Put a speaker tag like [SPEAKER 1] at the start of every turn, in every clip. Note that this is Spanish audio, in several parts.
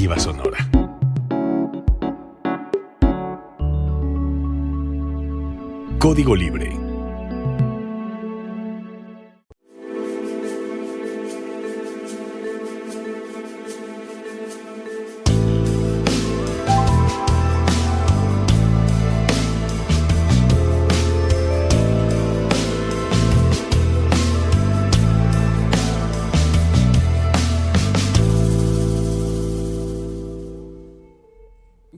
[SPEAKER 1] Alternativa Sonora. Código Libre.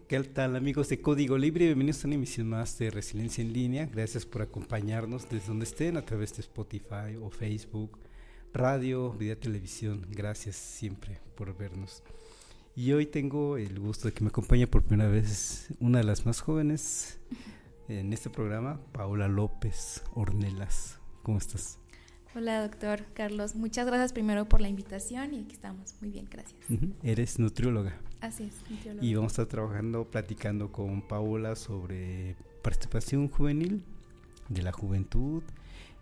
[SPEAKER 2] ¿Qué tal, amigos de Código Libre? Bienvenidos a una emisión más de Resiliencia en Línea. Gracias por acompañarnos desde donde estén, a través de Spotify o Facebook, radio, video, televisión. Gracias siempre por vernos. Y hoy tengo el gusto de que me acompañe por primera vez una de las más jóvenes en este programa, Paola López Ornelas. ¿Cómo estás?
[SPEAKER 3] Hola, doctor Carlos. Muchas gracias primero por la invitación y aquí estamos. Muy bien, gracias.
[SPEAKER 2] Eres nutrióloga.
[SPEAKER 3] Así es, nutrióloga.
[SPEAKER 2] Y vamos a estar platicando con Paola sobre participación juvenil, de la juventud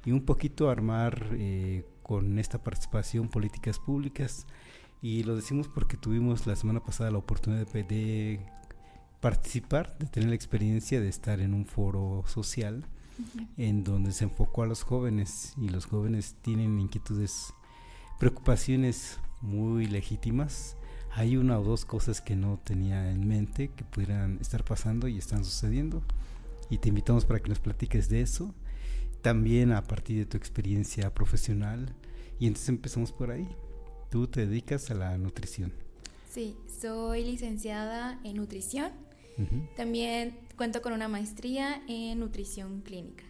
[SPEAKER 2] y un poquito armar con esta participación políticas públicas. Y lo decimos porque tuvimos la semana pasada la oportunidad de participar, de tener la experiencia de estar en un foro social en donde se enfocó a los jóvenes, y los jóvenes tienen inquietudes, preocupaciones muy legítimas. Hay una o dos cosas que no tenía en mente que pudieran estar pasando y están sucediendo, y te invitamos para que nos platiques de eso, también a partir de tu experiencia profesional. Y entonces empezamos por ahí. Tú te dedicas a la nutrición.
[SPEAKER 3] Sí, soy licenciada en nutrición. También cuento con una maestría en nutrición clínica.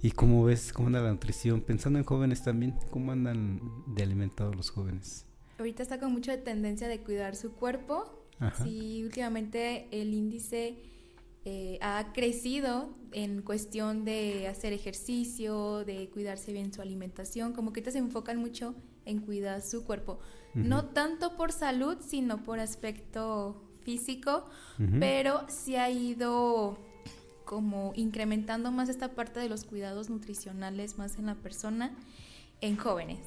[SPEAKER 2] ¿Y cómo ves, cómo anda la nutrición? Pensando en jóvenes también, ¿cómo andan de alimentados los jóvenes?
[SPEAKER 3] Ahorita está con mucha tendencia de cuidar su cuerpo. Ajá. Sí, últimamente el índice ha crecido en cuestión de hacer ejercicio, de cuidarse bien su alimentación. Como que ahorita se enfocan mucho en cuidar su cuerpo. No tanto por salud, sino por aspecto físico, pero sí ha ido como incrementando más esta parte de los cuidados nutricionales más en la persona, en jóvenes.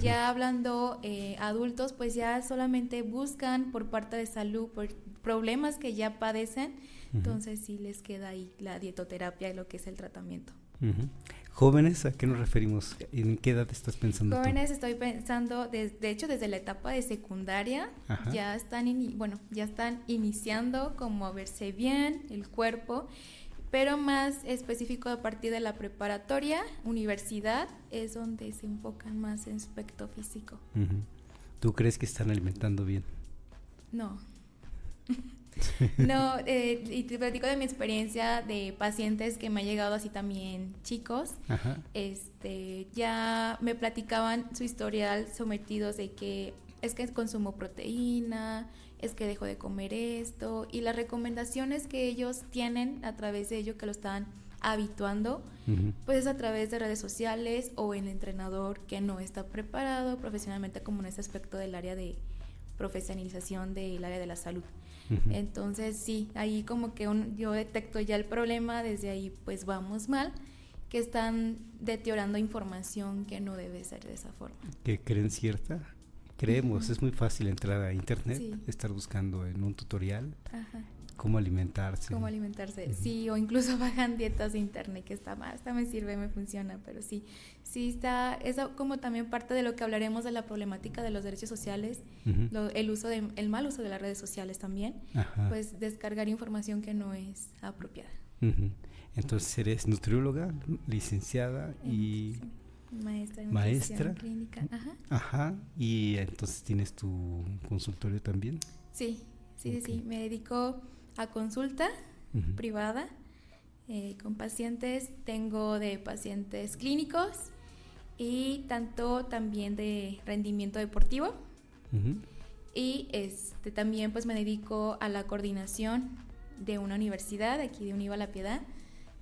[SPEAKER 3] Ya hablando adultos, pues ya solamente buscan por parte de salud, por problemas que ya padecen, entonces sí les queda ahí la dietoterapia y lo que es el tratamiento.
[SPEAKER 2] ¿Jóvenes? ¿A qué nos referimos? ¿En qué edad estás pensando
[SPEAKER 3] Jóvenes
[SPEAKER 2] tú?
[SPEAKER 3] Estoy pensando, de hecho desde la etapa de secundaria. Ajá. Ya están iniciando como a verse bien el cuerpo, pero más específico a partir de la preparatoria, universidad, es donde se enfocan más en aspecto físico.
[SPEAKER 2] ¿Tú crees que están alimentando bien?
[SPEAKER 3] No. No, y te platico de mi experiencia de pacientes que me han llegado así también chicos. Ajá. Ya me platicaban su historial sometidos de que es que consumo proteína, es que dejo de comer esto, y las recomendaciones que ellos tienen a través de ello, que lo están habituando, pues es a través de redes sociales o el entrenador que no está preparado profesionalmente como en ese aspecto del área de profesionalización del área de la salud. Entonces sí, ahí como que yo detecto ya el problema, desde ahí pues vamos mal, que están deteriorando información que no debe ser de esa forma.
[SPEAKER 2] ¿Que creen cierta? Creemos, es muy fácil entrar a internet, estar buscando en un tutorial cómo alimentarse.
[SPEAKER 3] Sí, o incluso bajan dietas de internet, que esta me sirve, me funciona, pero sí está, eso como también parte de lo que hablaremos de la problemática de los derechos sociales, el mal uso de las redes sociales también, pues descargar información que no es apropiada.
[SPEAKER 2] Entonces eres nutrióloga, licenciada y
[SPEAKER 3] maestra en nutrición clínica.
[SPEAKER 2] Ajá. Y entonces tienes tu consultorio también.
[SPEAKER 3] Sí, me dedico a consulta privada con pacientes. Tengo de pacientes clínicos y tanto también de rendimiento deportivo. Y también pues me dedico a la coordinación de una universidad, aquí de Univa La Piedad,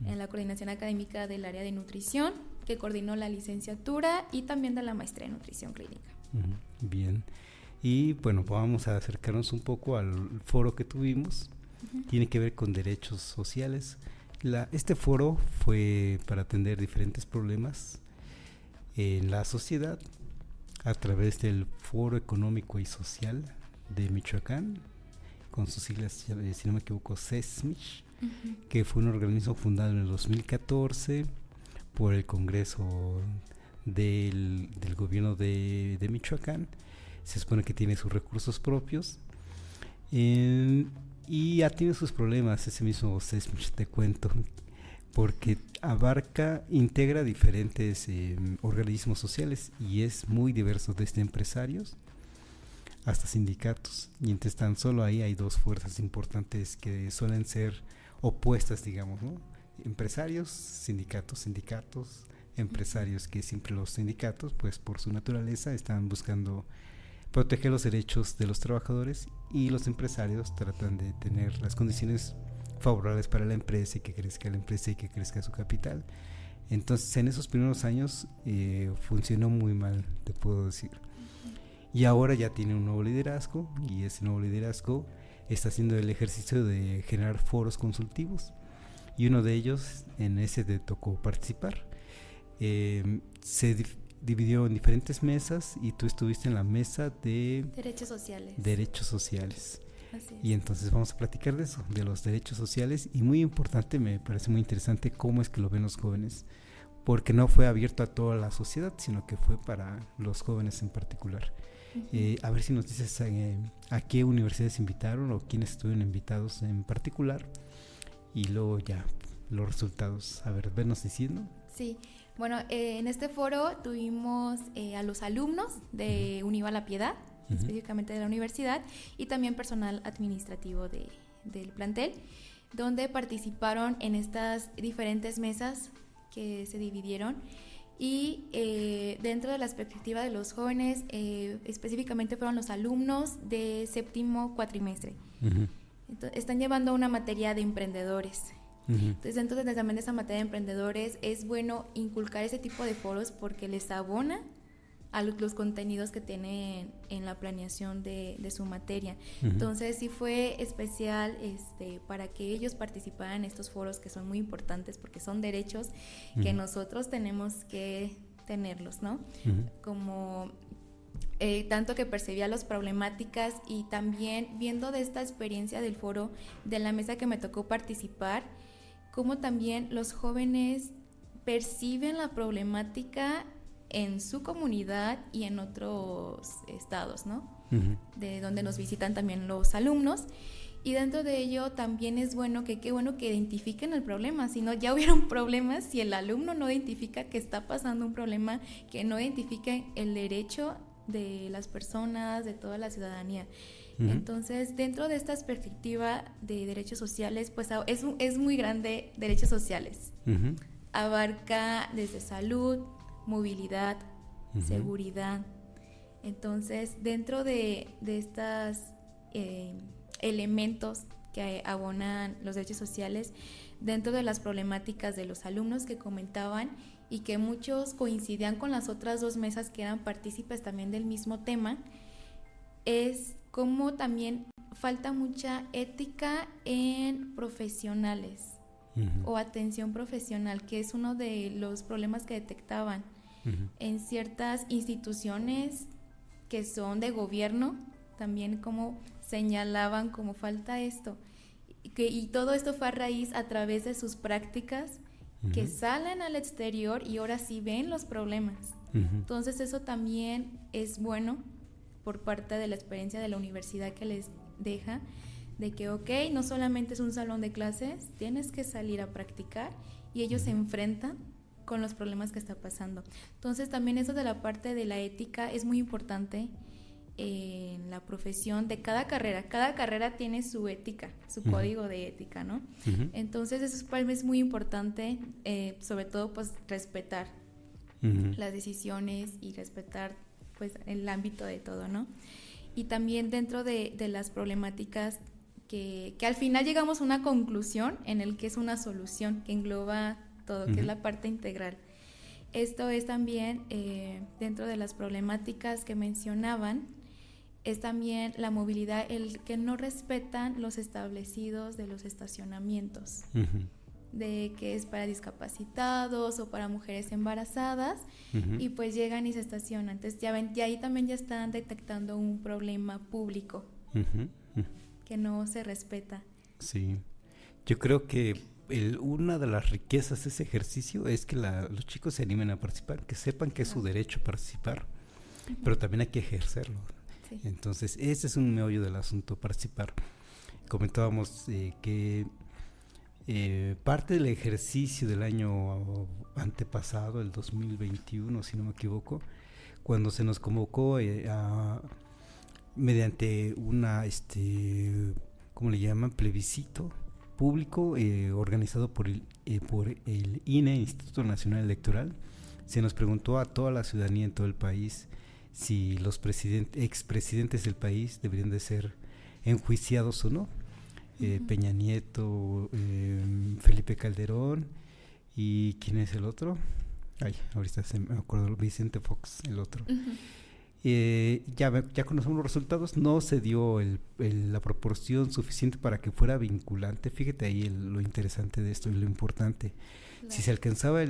[SPEAKER 3] en la coordinación académica del área de nutrición, que coordinó la licenciatura y también de la maestría en nutrición clínica.
[SPEAKER 2] Bien. Y bueno, vamos a acercarnos un poco al foro que tuvimos. Tiene que ver con derechos sociales. Este foro fue para atender diferentes problemas en la sociedad a través del Foro Económico y Social de Michoacán, con sus siglas, si no me equivoco, SESMICH, que fue un organismo fundado en el 2014 por el Congreso del gobierno de Michoacán. Se supone que tiene sus recursos propios y ya tiene sus problemas. Ese mismo SESMICH, te cuento, porque integra diferentes organismos sociales y es muy diverso, desde empresarios hasta sindicatos, y entonces tan solo ahí hay dos fuerzas importantes que suelen ser opuestas, digamos, ¿no? Empresarios, sindicatos, empresarios, que siempre los sindicatos, pues por su naturaleza, están buscando proteger los derechos de los trabajadores, y los empresarios tratan de tener las condiciones favorables para la empresa y que crezca la empresa y que crezca su capital. Entonces en esos primeros años funcionó muy mal, te puedo decir. Y ahora ya tiene un nuevo liderazgo, y ese nuevo liderazgo está haciendo el ejercicio de generar foros consultivos, y uno de ellos, en ese te tocó participar. Se dividió en diferentes mesas y tú estuviste en la mesa de
[SPEAKER 3] derechos sociales. Así es.
[SPEAKER 2] Y entonces vamos a platicar de eso, de los derechos sociales, y muy importante, me parece muy interesante cómo es que lo ven los jóvenes, porque no fue abierto a toda la sociedad, sino que fue para los jóvenes en particular. A ver si nos dices a qué universidades invitaron o quiénes estuvieron invitados en particular, y luego ya los resultados. A ver, venos diciendo.
[SPEAKER 3] Sí, bueno, en este foro tuvimos a los alumnos de Univa La Piedad, específicamente de la universidad, y también personal administrativo del plantel, donde participaron en estas diferentes mesas que se dividieron. Y dentro de la perspectiva de los jóvenes, específicamente fueron los alumnos de séptimo cuatrimestre. Entonces, están llevando una materia de emprendedores. Entonces, dentro también de esa materia de emprendedores, es bueno inculcar ese tipo de foros porque les abona a los contenidos que tienen en la planeación de su materia. Entonces sí fue especial para que ellos participaran en estos foros, que son muy importantes porque son derechos que nosotros tenemos que tenerlos, ¿no? Como tanto que percibía las problemáticas, y también viendo de esta experiencia del foro, de la mesa que me tocó participar, cómo también los jóvenes perciben la problemática en su comunidad y en otros estados, ¿no? De donde nos visitan también los alumnos. Y dentro de ello también es bueno qué bueno que identifiquen el problema. Si no, ya hubieron problemas si el alumno no identifica que está pasando un problema, que no identifica el derecho de las personas, de toda la ciudadanía. Entonces, dentro de esta perspectiva de derechos sociales, pues es muy grande derechos sociales. Abarca desde salud, movilidad, seguridad. Entonces, dentro de estos elementos que abonan los derechos sociales, dentro de las problemáticas de los alumnos que comentaban, y que muchos coincidían con las otras dos mesas que eran partícipes también del mismo tema, es como también falta mucha ética en profesionales o atención profesional, que es uno de los problemas que detectaban en ciertas instituciones que son de gobierno, también como señalaban como falta esto, y todo esto fue a raíz a través de sus prácticas que salen al exterior y ahora sí ven los problemas. Entonces eso también es bueno por parte de la experiencia de la universidad que les deja, de que no solamente es un salón de clases, tienes que salir a practicar, y ellos se enfrentan con los problemas que está pasando. Entonces también eso de la parte de la ética es muy importante en la profesión de cada carrera tiene su ética, su código de ética, ¿no? Entonces eso es muy importante, sobre todo pues respetar las decisiones y respetar pues el ámbito de todo, ¿no? Y también dentro de las problemáticas que al final llegamos a una conclusión en el que es una solución que engloba todo, que es la parte integral. Esto es también dentro de las problemáticas que mencionaban, es también la movilidad, el que no respetan los establecidos de los estacionamientos, de que es para discapacitados o para mujeres embarazadas, y pues llegan y se estacionan. Entonces ya ven, y ahí también ya están detectando un problema público que no se respeta.
[SPEAKER 2] Sí, yo creo que una de las riquezas de ese ejercicio es que los chicos se animen a participar, que sepan que es su derecho participar, pero también hay que ejercerlo. Sí. Entonces, ese es un meollo del asunto, participar. Comentábamos que parte del ejercicio del año antepasado, el 2021, si no me equivoco, cuando se nos convocó mediante una, ¿cómo le llaman? Plebiscito público organizado por el INE, Instituto Nacional Electoral. Se nos preguntó a toda la ciudadanía en todo el país si los expresidentes del país deberían de ser enjuiciados o no. Peña Nieto, Felipe Calderón y ¿quién es el otro? Ahorita me acuerdo, Vicente Fox, el otro. Ya conocemos los resultados. No se dio la proporción suficiente para que fuera vinculante. Fíjate ahí lo interesante de esto y lo importante. Claro. Si se alcanzaba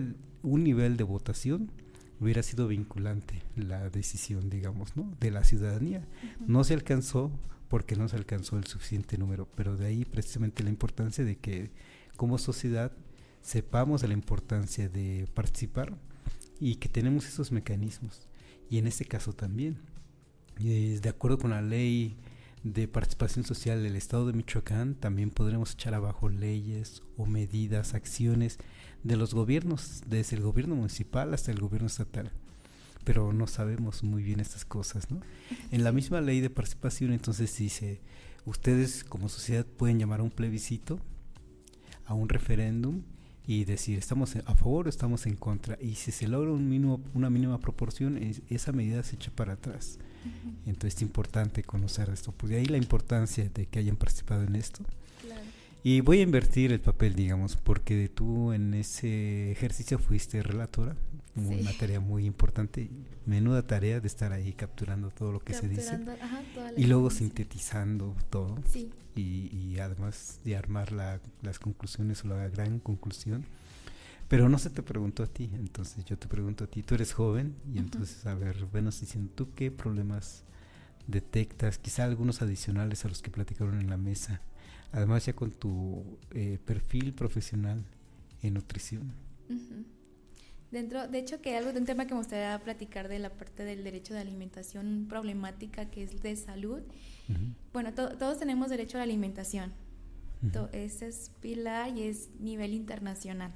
[SPEAKER 2] un nivel de votación, hubiera sido vinculante la decisión, digamos, ¿no?, de la ciudadanía. No se alcanzó porque no se alcanzó el suficiente número, pero de ahí precisamente la importancia de que como sociedad sepamos de la importancia de participar y que tenemos esos mecanismos. Y en este caso también, de acuerdo con la ley de participación social del Estado de Michoacán, también podremos echar abajo leyes o medidas, acciones de los gobiernos, desde el gobierno municipal hasta el gobierno estatal. Pero no sabemos muy bien estas cosas, ¿no? En la misma ley de participación entonces dice, ustedes como sociedad pueden llamar a un plebiscito, a un referéndum y decir estamos a favor o estamos en contra, y si se logra una mínima proporción, esa medida se echa para atrás. Entonces es importante conocer esto, pues de ahí la importancia de que hayan participado en esto. Claro. Y voy a invertir el papel, digamos, porque tú en ese ejercicio fuiste relatora, una tarea muy importante, menuda tarea de estar ahí capturando todo lo que se dice, y luego sintetizando todo, y además de armar las conclusiones o la gran conclusión. Pero no se te preguntó a ti, entonces yo te pregunto a ti, tú eres joven, y entonces a ver, venos diciendo tú qué problemas detectas, quizá algunos adicionales a los que platicaron en la mesa, además ya con tu perfil profesional en nutrición.
[SPEAKER 3] De hecho, que algo de un tema que me gustaría platicar de la parte del derecho de alimentación problemática, que es de salud. Bueno, todos tenemos derecho a la alimentación. Ese es pilar y es nivel internacional.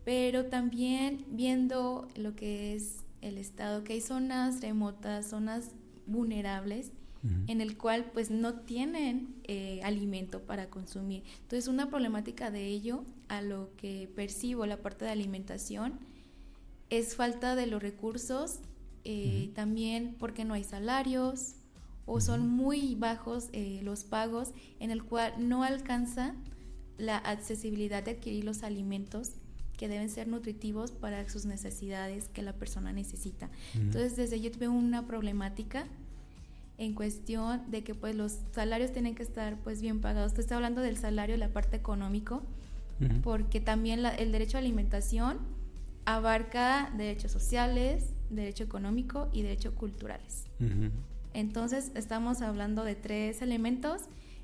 [SPEAKER 3] Pero también viendo lo que es el estado, que hay zonas remotas, zonas vulnerables, en el cual pues no tienen alimento para consumir. Entonces una problemática de ello, a lo que percibo la parte de alimentación, es falta de los recursos, también porque no hay salarios o son muy bajos los pagos, en el cual no alcanza la accesibilidad de adquirir los alimentos que deben ser nutritivos para sus necesidades que la persona necesita. Entonces desde yo veo una problemática en cuestión de que pues los salarios tienen que estar pues bien pagados. Usted está hablando del salario, la parte económico, porque también el derecho a alimentación abarca derechos sociales, derecho económico y derechos culturales. Entonces estamos hablando de 3 elementos.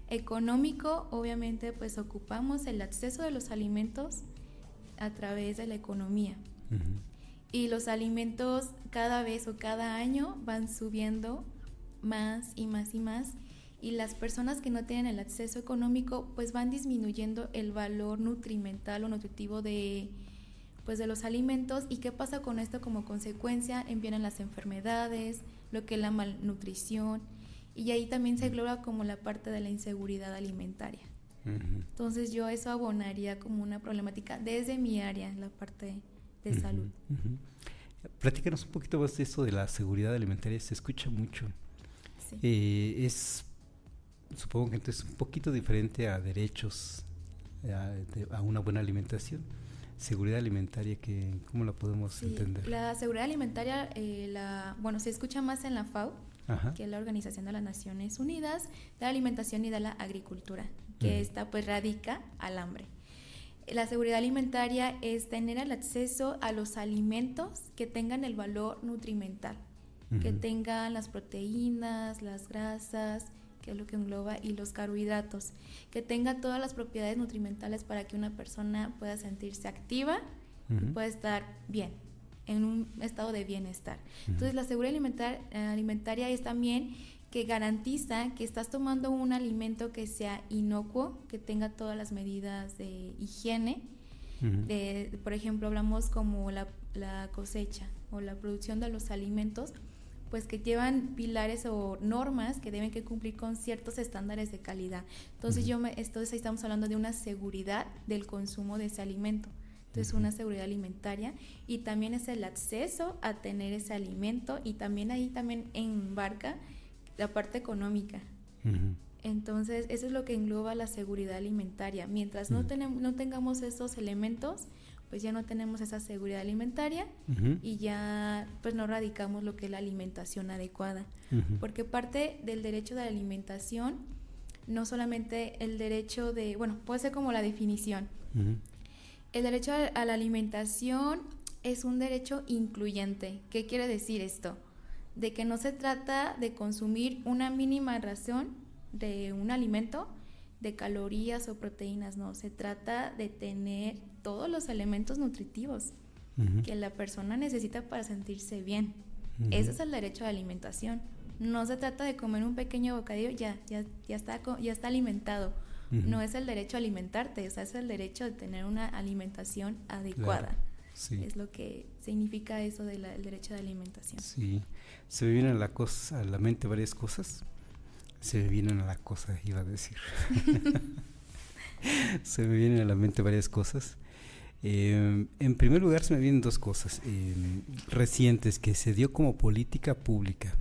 [SPEAKER 3] Económico, obviamente pues ocupamos el acceso de los alimentos a través de la economía. Y los alimentos cada vez o cada año van subiendo más y más y más, y las personas que no tienen el acceso económico pues van disminuyendo el valor nutrimental o nutritivo de los alimentos. ¿Y qué pasa con esto? Como consecuencia empiezan las enfermedades, lo que es la malnutrición, y ahí también se engloba como la parte de la inseguridad alimentaria. Entonces yo eso abonaría como una problemática desde mi área, la parte de salud.
[SPEAKER 2] Platícanos un poquito más de eso de la seguridad alimentaria, se escucha mucho. Es, supongo que entonces un poquito diferente a derechos a una buena alimentación. Seguridad alimentaria, ¿cómo la podemos entender?
[SPEAKER 3] La seguridad alimentaria, se escucha más en la FAO, que es la Organización de las Naciones Unidas de la Alimentación y de la Agricultura, que esta pues radica al hambre. La seguridad alimentaria es tener el acceso a los alimentos que tengan el valor nutrimental, que tengan las proteínas, las grasas que es lo que engloba, y los carbohidratos, que tenga todas las propiedades nutrimentales para que una persona pueda sentirse activa y pueda estar bien, en un estado de bienestar. Entonces la seguridad alimentaria es también que garantiza que estás tomando un alimento que sea inocuo, que tenga todas las medidas de higiene. Por ejemplo, hablamos como la cosecha o la producción de los alimentos, pues que llevan pilares o normas que deben que cumplir con ciertos estándares de calidad. Entonces entonces ahí estamos hablando de una seguridad del consumo de ese alimento. Entonces una seguridad alimentaria, y también es el acceso a tener ese alimento, y también ahí también embarca la parte económica. Entonces eso es lo que engloba la seguridad alimentaria. Mientras no tengamos esos elementos, pues ya no tenemos esa seguridad alimentaria y ya pues no radicamos lo que es la alimentación adecuada. Porque parte del derecho de la alimentación, no solamente el derecho de, bueno, puede ser como la definición. El derecho a la alimentación es un derecho incluyente. ¿Qué quiere decir esto? De que no se trata de consumir una mínima ración de un alimento, de calorías o proteínas, no, se trata de tener todos los elementos nutritivos que la persona necesita para sentirse bien. Ese es el derecho de alimentación. No se trata de comer un pequeño bocadillo, ya está alimentado. No es el derecho a alimentarte, o sea, es el derecho de tener una alimentación adecuada. Claro, sí. Es lo que significa eso del derecho de alimentación.
[SPEAKER 2] Sí, se me vienen a la mente varias cosas. Se me vienen a la cosa, iba a decir. Se me vienen a la mente varias cosas. En primer lugar, se me vienen dos cosas recientes que se dio como política pública.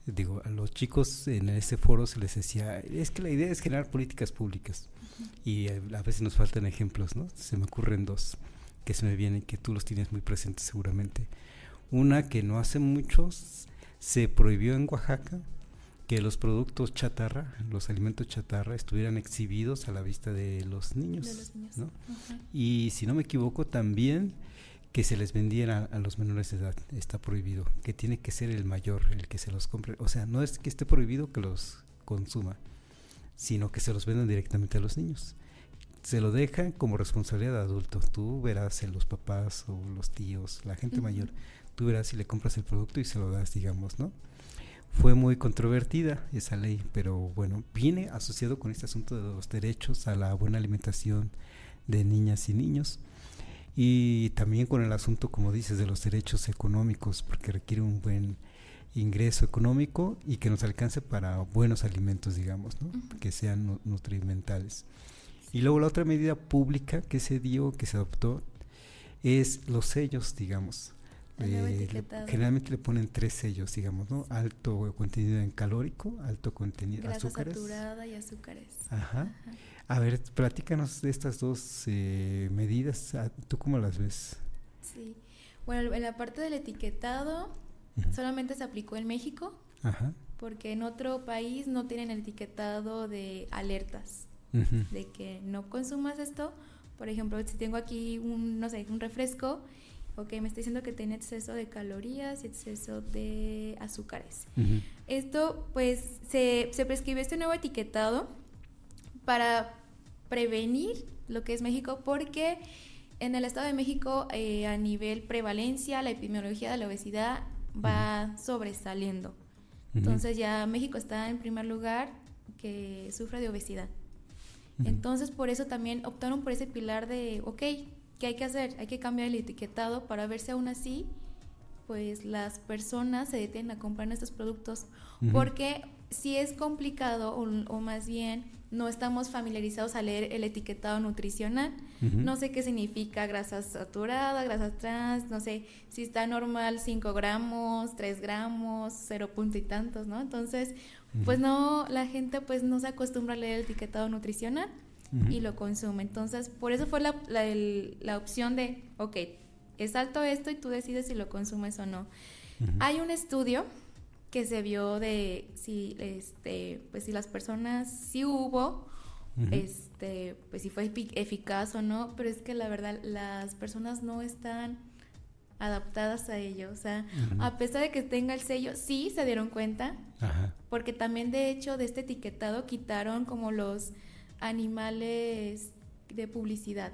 [SPEAKER 2] Digo, a los chicos en ese foro se les decía, es que la idea es generar políticas públicas. Y a veces nos faltan ejemplos, ¿no? Se me ocurren dos que se me vienen, que tú los tienes muy presentes seguramente. Una que no hace mucho se prohibió en Oaxaca que los productos chatarra, los alimentos chatarra, estuvieran exhibidos a la vista de los niños, ¿no? Y si no me equivoco, también que se les vendiera a los menores de edad, está prohibido, que tiene que ser el mayor el que se los compre. O sea, no es que esté prohibido que los consuma, sino que se los vendan directamente a los niños. Se lo dejan como responsabilidad de adulto. Tú verás los papás o los tíos, la gente mayor, tú verás si le compras el producto y se lo das, digamos, ¿no? Fue muy controvertida esa ley, pero bueno, viene asociado con este asunto de los derechos a la buena alimentación de niñas y niños, y también con el asunto, como dices, de los derechos económicos, porque requiere un buen ingreso económico y que nos alcance para buenos alimentos, digamos, ¿no? Que sean nutrimentales. Y luego la otra medida pública que se dio, que se adoptó, es los sellos, digamos. Generalmente le ponen 3 sellos, digamos, ¿no? Alto contenido en calórico, alto contenido en azúcares.
[SPEAKER 3] Grasa saturada y azúcares.
[SPEAKER 2] Ajá. A ver, platícanos de estas dos medidas. ¿Tú cómo las ves?
[SPEAKER 3] Sí. Bueno, en la parte del etiquetado solamente se aplicó en México, porque en otro país no tienen el etiquetado de alertas, de que no consumas esto. Por ejemplo, si tengo aquí un refresco, me está diciendo que tiene exceso de calorías y exceso de azúcares. Esto, pues, se prescribió este nuevo etiquetado para prevenir lo que es México, porque en el Estado de México, a nivel prevalencia, la epidemiología de la obesidad va sobresaliendo. Entonces ya México está en primer lugar que sufre de obesidad. Entonces, por eso también optaron por ese pilar de, ¿qué hay que hacer? Hay que cambiar el etiquetado para ver si aún así pues las personas se detienen a comprar estos productos, porque si es complicado o más bien no estamos familiarizados a leer el etiquetado nutricional. No sé qué significa grasa saturada, grasa trans, no sé si está normal 5 gramos, 3 gramos, 0 punto y tantos, ¿no? Entonces, pues no, la gente pues no se acostumbra a leer el etiquetado nutricional y lo consume. Entonces, por eso fue la opción de, es alto esto y tú decides si lo consumes o no. Hay un estudio que se vio de si pues si las personas, si hubo, pues si fue eficaz o no, pero es que la verdad las personas no están adaptadas a ello. O sea, a pesar de que tenga el sello, sí se dieron cuenta, porque también de hecho de este etiquetado quitaron como los animales de publicidad.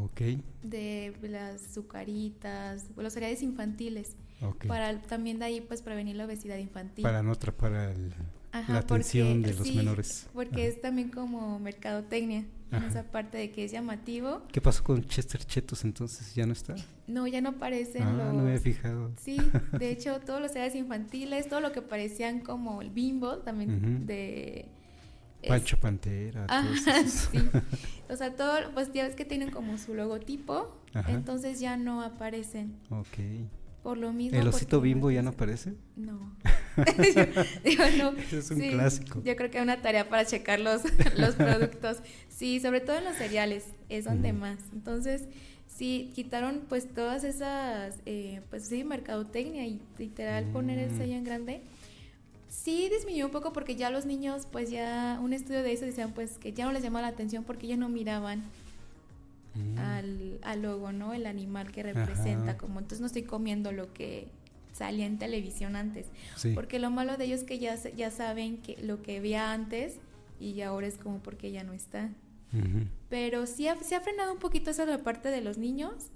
[SPEAKER 2] Ok.
[SPEAKER 3] De las azucaritas, los cereales infantiles.
[SPEAKER 2] Okay.
[SPEAKER 3] Para también de ahí pues prevenir la obesidad infantil.
[SPEAKER 2] Para no atrapar la atención de los
[SPEAKER 3] sí,
[SPEAKER 2] menores.
[SPEAKER 3] Porque es también como mercadotecnia, en esa parte de que es llamativo.
[SPEAKER 2] ¿Qué pasó con Chester Chetos entonces? ¿Ya no está?
[SPEAKER 3] No, ya no aparecen los...
[SPEAKER 2] no me había fijado.
[SPEAKER 3] Sí, de hecho todos los cereales infantiles, todo lo que parecían como el Bimbo, también de...
[SPEAKER 2] Pancho Pantera,
[SPEAKER 3] sí. O sea, todo, pues ya ves que tienen como su logotipo, entonces ya no aparecen.
[SPEAKER 2] Ok.
[SPEAKER 3] Por lo mismo.
[SPEAKER 2] ¿El osito Bimbo ya no aparece?
[SPEAKER 3] No.
[SPEAKER 2] Digo, no. Es un clásico.
[SPEAKER 3] Yo creo que es una tarea para checar los productos. Sí, sobre todo en los cereales, es donde más. Entonces, sí, quitaron pues todas esas, pues sí, mercadotecnia y literal poner el sello en grande. Sí disminuyó un poco porque ya los niños, pues ya un estudio de eso decían pues que ya no les llamaba la atención porque ellos no miraban al logo, ¿no? El animal que representa, como entonces no estoy comiendo lo que salía en televisión antes. Sí. Porque lo malo de ellos es que ya saben que lo que veía antes y ahora es como porque ya no está. Pero se ha frenado un poquito esa la parte de los niños,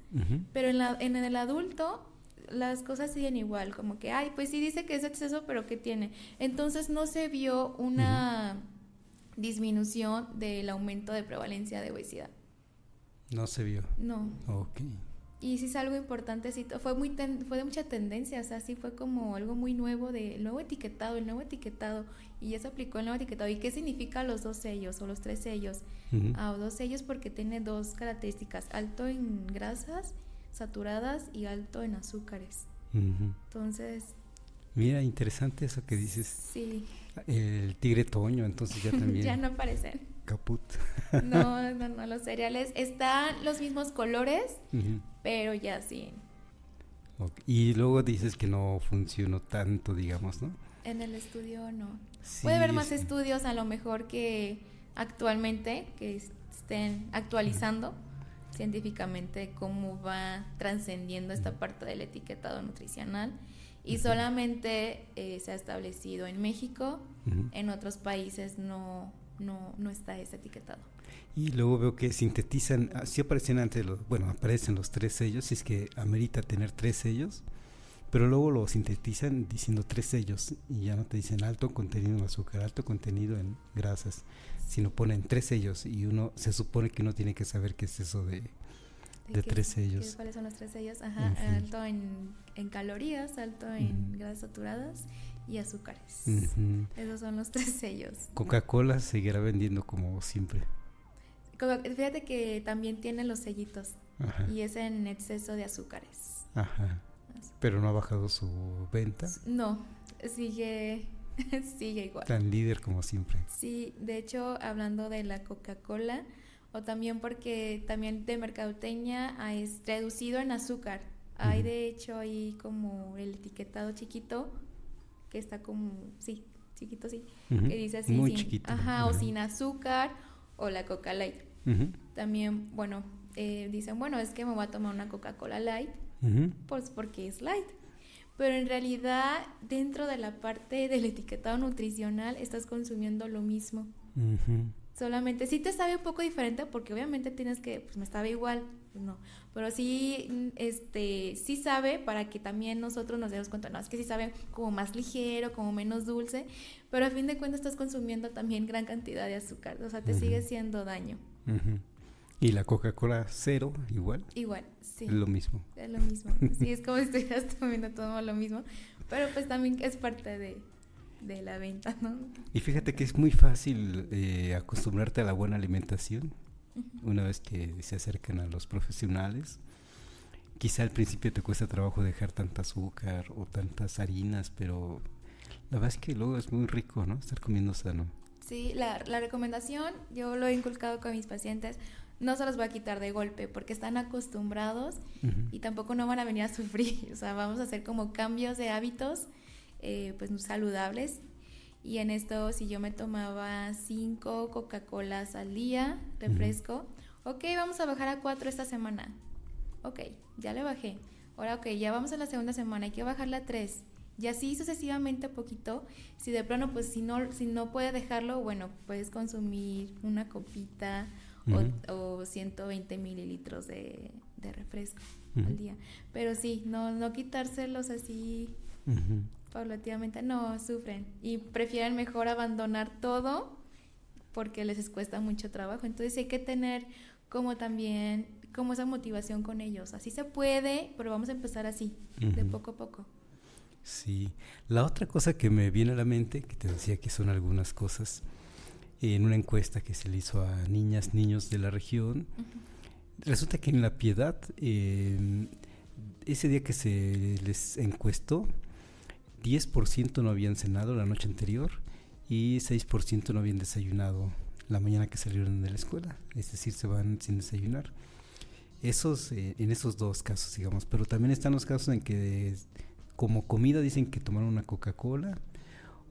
[SPEAKER 3] pero en el adulto las cosas siguen igual, como que, ay, pues sí dice que es exceso, pero ¿qué tiene? Entonces no se vio una disminución del aumento de prevalencia de obesidad.
[SPEAKER 2] No se vio.
[SPEAKER 3] No.
[SPEAKER 2] Ok.
[SPEAKER 3] Y sí es algo importante, sí, fue de mucha tendencia, o sea, sí fue como algo muy nuevo el nuevo etiquetado, y ya se aplicó el nuevo etiquetado. ¿Y qué significa los 2 sellos o los 3 sellos? 2 sellos porque tiene 2 características, alto en grasas saturadas y alto en azúcares. Entonces...
[SPEAKER 2] Mira, interesante eso que dices.
[SPEAKER 3] Sí.
[SPEAKER 2] El tigre Toño, entonces ya también...
[SPEAKER 3] ya no aparecen.
[SPEAKER 2] Caput.
[SPEAKER 3] No, los cereales están los mismos colores, pero ya sí.
[SPEAKER 2] Okay. Y luego dices que no funcionó tanto, digamos, ¿no?
[SPEAKER 3] En el estudio no.
[SPEAKER 2] Sí,
[SPEAKER 3] puede haber más estudios a lo mejor que actualmente, que estén actualizando científicamente cómo va trascendiendo esta parte del etiquetado nutricional, y solamente se ha establecido en México, en otros países no está ese etiquetado.
[SPEAKER 2] Y luego veo que sintetizan, sí aparecen aparecen los 3 sellos, si es que amerita tener 3 sellos, pero luego lo sintetizan diciendo 3 sellos y ya no te dicen alto contenido en azúcar, alto contenido en grasas, sino ponen 3 sellos y uno se supone que uno tiene que saber qué es eso de 3 sellos.
[SPEAKER 3] ¿Cuáles son los 3 sellos? Alto en calorías, alto en grasas saturadas y azúcares. Esos son los 3 sellos.
[SPEAKER 2] Coca-Cola seguirá vendiendo como siempre.
[SPEAKER 3] Fíjate que también tiene los sellitos y es en exceso de azúcares.
[SPEAKER 2] Pero no ha bajado su venta.
[SPEAKER 3] No, sigue igual.
[SPEAKER 2] Tan líder como siempre.
[SPEAKER 3] Sí, de hecho, hablando de la Coca-Cola, o también porque también de mercadotecnia es reducido en azúcar. Hay de hecho ahí como el etiquetado chiquito, que está como, chiquito, que dice así,
[SPEAKER 2] muy chiquito.
[SPEAKER 3] O sin azúcar, o la Coca Light. También, dicen, es que me voy a tomar una Coca-Cola Light, pues porque es light. Pero en realidad, dentro de la parte del etiquetado nutricional, estás consumiendo lo mismo. Solamente, sí te sabe un poco diferente, porque obviamente tienes que, pues me sabe igual, pues no. Pero sí, sí sabe, para que también nosotros nos demos cuenta, no, es que sí sabe como más ligero, como menos dulce, pero a fin de cuentas estás consumiendo también gran cantidad de azúcar, o sea, te sigue haciendo daño.
[SPEAKER 2] ¿Y la Coca-Cola cero igual?
[SPEAKER 3] Igual, sí.
[SPEAKER 2] Es lo mismo.
[SPEAKER 3] Es lo mismo, sí, es como si estuvieras tomando todo lo mismo, pero pues también es parte de la venta, ¿no?
[SPEAKER 2] Y fíjate que es muy fácil acostumbrarte a la buena alimentación una vez que se acercan a los profesionales. Quizá al principio te cuesta trabajo dejar tanta azúcar o tantas harinas, pero la verdad es que luego es muy rico, ¿no? Estar comiendo sano.
[SPEAKER 3] Sí, la recomendación, yo lo he inculcado con mis pacientes, no se los voy a quitar de golpe porque están acostumbrados y tampoco no van a venir a sufrir, o sea, vamos a hacer como cambios de hábitos pues saludables. Y en esto, si yo me tomaba 5 Coca-Colas al día, refresco, vamos a bajar a 4 esta semana. Ya le bajé. ahora ok, ya vamos a la segunda semana, hay que bajarla a 3. Y así sucesivamente poquito. Si de plano, pues si no puede dejarlo, bueno, puedes consumir una copita o 120 mililitros de refresco al día. Pero sí, no quitárselos así paulativamente, no, sufren. Y prefieren mejor abandonar todo porque les cuesta mucho trabajo. Entonces hay que tener como también, como esa motivación con ellos. Así se puede, pero vamos a empezar así, de poco a poco.
[SPEAKER 2] Sí, la otra cosa que me viene a la mente, que te decía que son algunas cosas, en una encuesta que se le hizo a niños de la región, resulta que en La Piedad, ese día que se les encuestó, 10% no habían cenado la noche anterior y 6% no habían desayunado la mañana que salieron de la escuela, es decir, se van sin desayunar. En esos dos casos, digamos, pero también están los casos en que como comida dicen que tomaron una Coca-Cola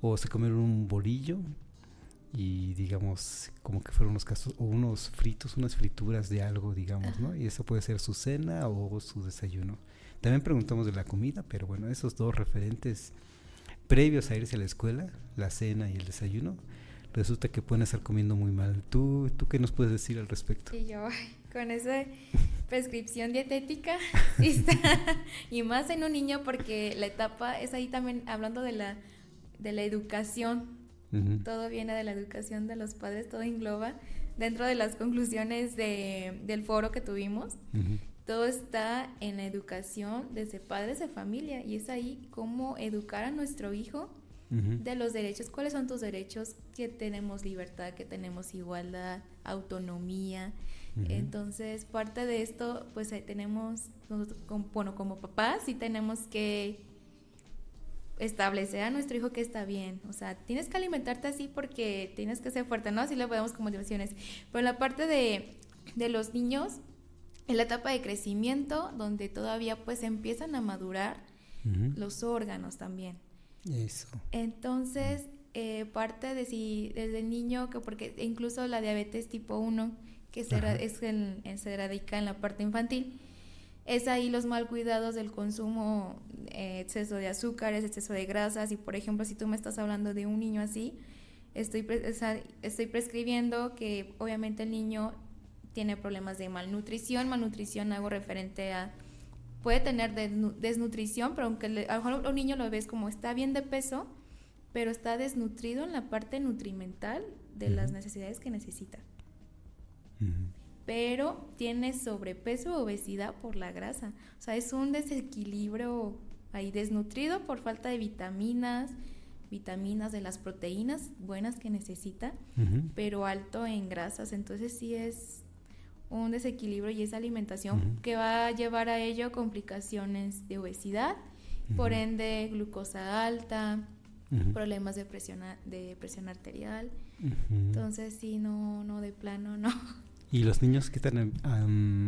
[SPEAKER 2] o se comieron un bolillo y digamos como que fueron unos casos, o unos fritos, unas frituras de algo, digamos, ¿no? Y eso puede ser su cena o su desayuno. También preguntamos de la comida, pero bueno, esos dos referentes previos a irse a la escuela, la cena y el desayuno, resulta que pueden estar comiendo muy mal. ¿Tú qué nos puedes decir al respecto?
[SPEAKER 3] Y yo, con esa prescripción dietética, sí está. Y más en un niño, porque la etapa es ahí también, hablando de la educación. Todo viene de la educación de los padres, todo engloba. Dentro de las conclusiones del foro que tuvimos, todo está en la educación desde padres de familia. Y es ahí cómo educar a nuestro hijo de los derechos. ¿Cuáles son tus derechos? Que tenemos libertad, que tenemos igualdad, autonomía. Entonces, parte de esto, pues tenemos, nosotros como papás, sí tenemos que establecer a nuestro hijo que está bien. O sea, tienes que alimentarte así porque tienes que ser fuerte, ¿no? Así lo podemos como motivaciones. Pero la parte de los niños, en la etapa de crecimiento, donde todavía pues empiezan a madurar los órganos también.
[SPEAKER 2] Eso.
[SPEAKER 3] Entonces, parte de si desde niño, que porque incluso la diabetes tipo 1, que se radica en la parte infantil, es ahí los mal cuidados del consumo, exceso de azúcares, exceso de grasas. Y por ejemplo, si tú me estás hablando de un niño así, estoy prescribiendo que obviamente el niño tiene problemas de malnutrición hago referente a, puede tener desnutrición, pero aunque a lo mejor un niño lo ves como está bien de peso, pero está desnutrido en la parte nutrimental de las necesidades que necesita. Pero tiene sobrepeso o obesidad por la grasa. O sea, es un desequilibrio ahí, desnutrido por falta de vitaminas de las proteínas buenas que necesita, pero alto en grasas. Entonces sí es un desequilibrio, y esa alimentación que va a llevar a ello complicaciones de obesidad, por ende glucosa alta, problemas de presión arterial. Entonces sí, no de plano, no.
[SPEAKER 2] ¿Y los niños qué tan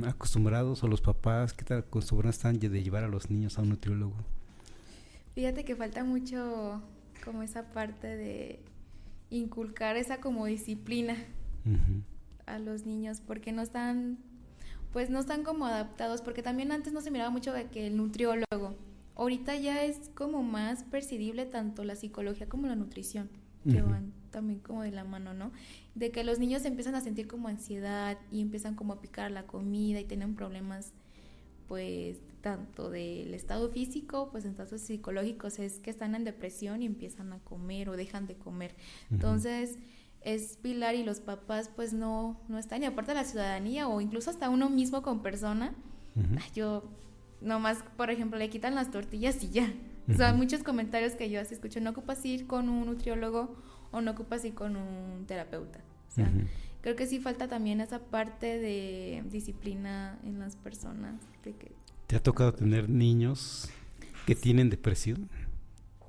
[SPEAKER 2] acostumbrados, o los papás qué tan acostumbrados están de llevar a los niños a un nutriólogo?
[SPEAKER 3] Fíjate que falta mucho como esa parte de inculcar esa como disciplina a los niños, porque no están como adaptados, porque también antes no se miraba mucho de que el nutriólogo. Ahorita ya es como más percibible tanto la psicología como la nutrición, que van también como de la mano, ¿no? De que los niños empiezan a sentir como ansiedad y empiezan como a picar la comida y tienen problemas, pues, tanto del estado físico, pues en casos psicológicos es que están en depresión y empiezan a comer o dejan de comer. Entonces, es pilar, y los papás pues no están, y aparte de la ciudadanía o incluso hasta uno mismo con persona, yo nomás, por ejemplo, le quitan las tortillas y ya. O sea, muchos comentarios que yo así escucho: no ocupas ir con un nutriólogo o no ocupas ir con un terapeuta. O sea, creo que sí falta también esa parte de disciplina en las personas.
[SPEAKER 2] ¿Te ha tocado tener niños que tienen depresión?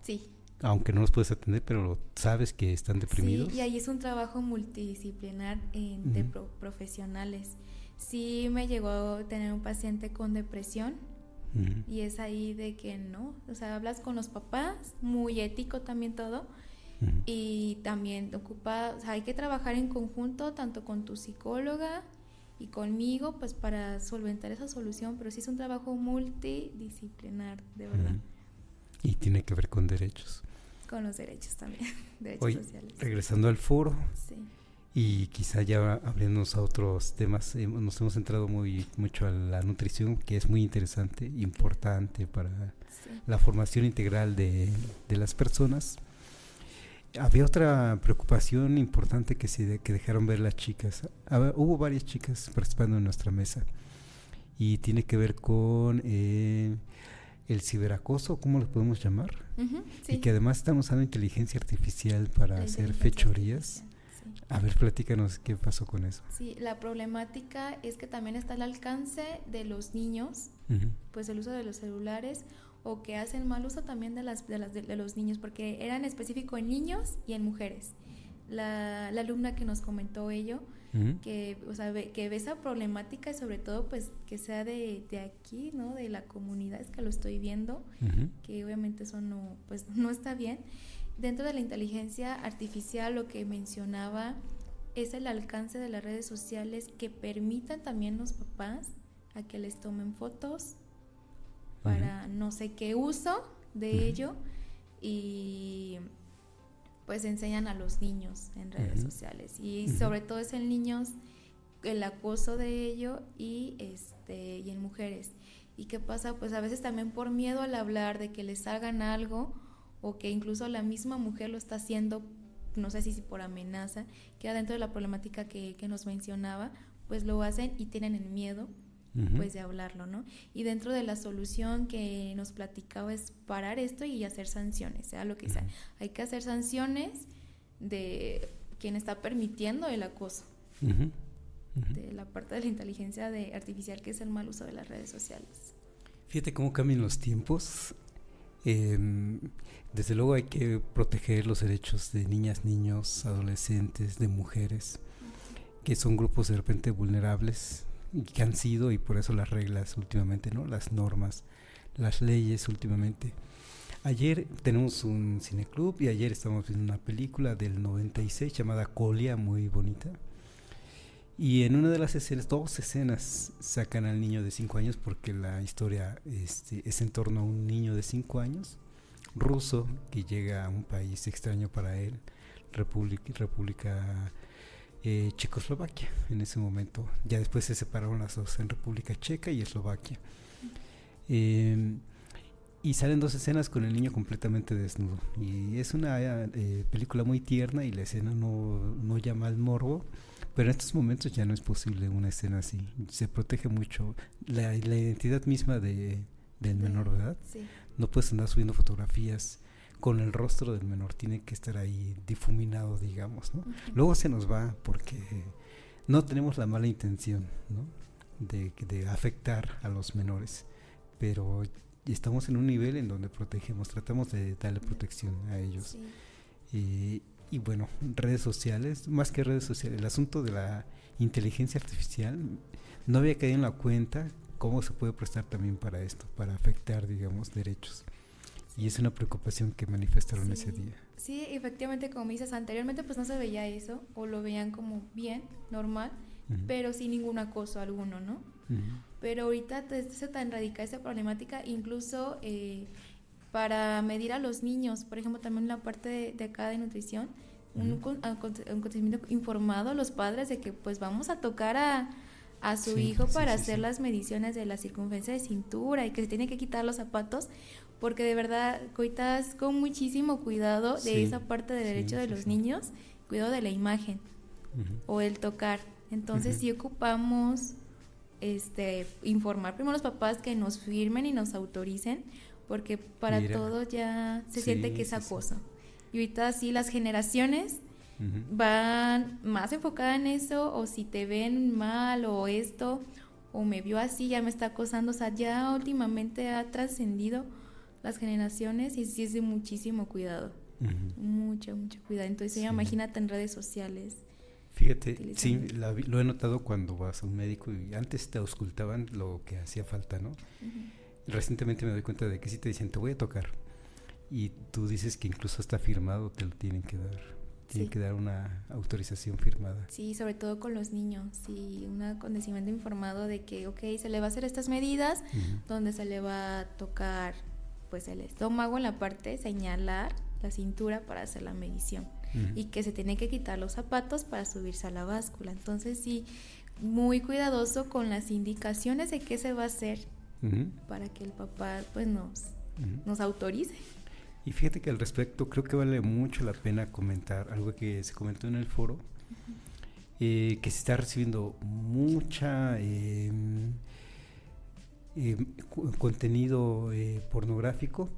[SPEAKER 3] Sí.
[SPEAKER 2] Aunque no los puedes atender, pero sabes que están deprimidos.
[SPEAKER 3] Sí, y ahí es un trabajo multidisciplinar de profesionales. Sí me llegó a tener un paciente con depresión, y es ahí de que no, o sea, hablas con los papás, muy ético también todo, y también ocupa, o sea, hay que trabajar en conjunto tanto con tu psicóloga y conmigo pues para solventar esa solución, pero sí es un trabajo multidisciplinar, de verdad.
[SPEAKER 2] Y tiene que ver con derechos.
[SPEAKER 3] Con los derechos también, derechos sociales.
[SPEAKER 2] Regresando al foro,
[SPEAKER 3] sí.
[SPEAKER 2] Y quizá ya abriéndonos a otros temas, nos hemos centrado mucho a la nutrición, que es muy interesante, importante para la formación integral de las personas. Había otra preocupación importante que dejaron ver las chicas. Hubo varias chicas participando en nuestra mesa y tiene que ver con el ciberacoso, ¿cómo lo podemos llamar? Sí. Y que además estamos usando inteligencia artificial para hacer fechorías. A ver, platícanos qué pasó con eso.
[SPEAKER 3] Sí, la problemática es que también está al alcance de los niños, pues el uso de los celulares, o que hacen mal uso también de los niños, porque era en específico en niños y en mujeres. La alumna que nos comentó ello, que, o sea, que ve esa problemática y sobre todo pues que sea de aquí, ¿no? De la comunidad, es que lo estoy viendo, que obviamente eso no está bien. Dentro de la inteligencia artificial, lo que mencionaba es el alcance de las redes sociales que permitan también los papás a que les tomen fotos para no sé qué uso de ello, y pues enseñan a los niños en redes sociales, y sobre todo es en niños el acoso de ello, y en mujeres. ¿Y qué pasa? Pues a veces también por miedo al hablar de que les hagan algo, o que incluso la misma mujer lo está haciendo, no sé si por amenaza, que dentro de la problemática que nos mencionaba, pues lo hacen y tienen el miedo pues de hablarlo, ¿no? Y dentro de la solución que nos platicaba es parar esto y hacer sanciones, sea lo que sea. Hay que hacer sanciones de quien está permitiendo el acoso, de la parte de la inteligencia artificial, que es el mal uso de las redes sociales.
[SPEAKER 2] Fíjate cómo cambian los tiempos. Desde luego hay que proteger los derechos de niñas, niños, adolescentes, de mujeres, que son grupos de repente vulnerables y que han sido, y por eso las reglas últimamente, ¿no? Las normas, las leyes últimamente. Ayer tenemos un cineclub y ayer estamos viendo una película del 96 llamada Colia, muy bonita. Y en una de las escenas, 2 escenas, sacan al niño de 5 años porque la historia es en torno a un niño de 5 años, ruso, que llega a un país extraño para él, República Checoslovaquia, en ese momento. Ya después se separaron las dos, en República Checa y Eslovaquia. Y salen 2 escenas con el niño completamente desnudo. Y es una película muy tierna y la escena no llama al morbo. Pero en estos momentos ya no es posible una escena así. Se protege mucho la identidad misma del menor de edad. Sí. No puedes andar subiendo fotografías con el rostro del menor. Tiene que estar ahí difuminado, digamos, ¿no? Luego se nos va porque no tenemos la mala intención, ¿no? de afectar a los menores. Pero estamos en un nivel en donde protegemos, tratamos de darle protección a ellos. Sí. Y bueno, redes sociales, más que redes sociales, el asunto de la inteligencia artificial, no había caído en la cuenta cómo se puede prestar también para esto, para afectar, digamos, derechos. Y es una preocupación que manifestaron ese día.
[SPEAKER 3] Sí, efectivamente, como dices, anteriormente pues no se veía eso, o lo veían como bien, normal, pero sin ningún acoso alguno, ¿no? Pero ahorita se tan radical esa problemática, incluso para medir a los niños, por ejemplo, también la parte de acá de nutrición, un consentimiento informado a los padres de que pues vamos a tocar a su hijo para hacer las mediciones de la circunferencia de cintura y que se tiene que quitar los zapatos, porque de verdad, coitas, con muchísimo cuidado de esa parte de derecho de los niños, cuidado de la imagen o el tocar. Entonces sí ocupamos informar primero a los papás que nos firmen y nos autoricen, porque para todo ya se siente que es acoso. Y ahorita sí las generaciones van más enfocadas en eso, o si te ven mal o esto, o me vio así, ya me está acosando. O sea, ya últimamente ha trascendido las generaciones y sí es de muchísimo cuidado. Mucho cuidado. Entonces imagínate en redes sociales.
[SPEAKER 2] Fíjate, sí, lo he notado cuando vas a un médico y antes te auscultaban lo que hacía falta, ¿no? Recientemente me doy cuenta de que sí te dicen, te voy a tocar, y tú dices que incluso está firmado, te lo tienen que dar, Tiene que dar una autorización firmada.
[SPEAKER 3] Sí, sobre todo con los niños, sí, un acontecimiento informado de que, se le va a hacer estas medidas, donde se le va a tocar pues el estómago en la parte, señalar la cintura para hacer la medición, y que se tiene que quitar los zapatos para subirse a la báscula. Entonces sí, muy cuidadoso con las indicaciones de qué se va a hacer para que el papá pues nos autorice.
[SPEAKER 2] Y fíjate que al respecto creo que vale mucho la pena comentar algo que se comentó en el foro, que se está recibiendo mucha contenido pornográfico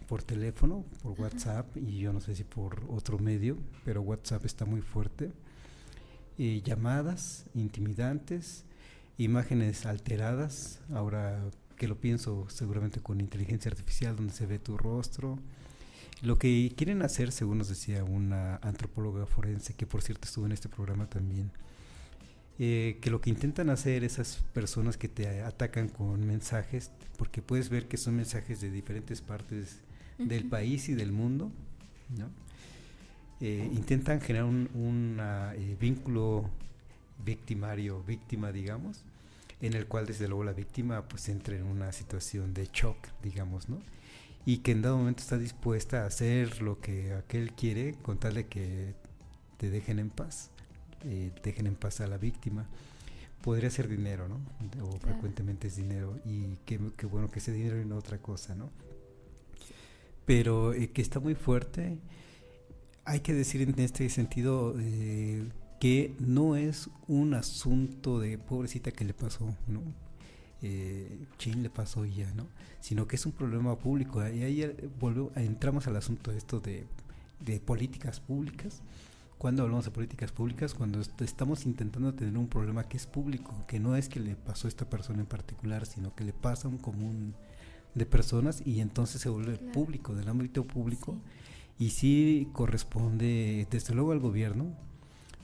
[SPEAKER 2] por teléfono, por WhatsApp, y yo no sé si por otro medio, pero WhatsApp está muy fuerte. Llamadas intimidantes, imágenes alteradas, ahora que lo pienso, seguramente con inteligencia artificial, donde se ve tu rostro. Lo que quieren hacer, según nos decía una antropóloga forense, que por cierto estuvo en este programa también, que lo que intentan hacer esas personas que te atacan con mensajes, porque puedes ver que son mensajes de diferentes partes del país y del mundo, ¿no? Intentan generar un vínculo victimario-víctima, digamos, en el cual desde luego la víctima pues entra en una situación de shock, digamos, ¿no? Y que en dado momento está dispuesta a hacer lo que aquel quiere con tal de que te dejen en paz, dejen en paz a la víctima. Podría ser dinero, ¿no? O frecuentemente es dinero, y qué bueno que ese dinero y no otra cosa, ¿no? Pero que está muy fuerte. Hay que decir en este sentido que no es un asunto de pobrecita que le pasó, ¿no? Chin le pasó y ya, ¿no? Sino que es un problema público. Y ahí entramos al asunto de esto de políticas públicas. Cuando hablamos de políticas públicas, cuando estamos intentando tener un problema que es público, que no es que le pasó a esta persona en particular, sino que le pasa a un común de personas, y entonces se vuelve público, del ámbito público. Sí. Y sí corresponde desde luego al gobierno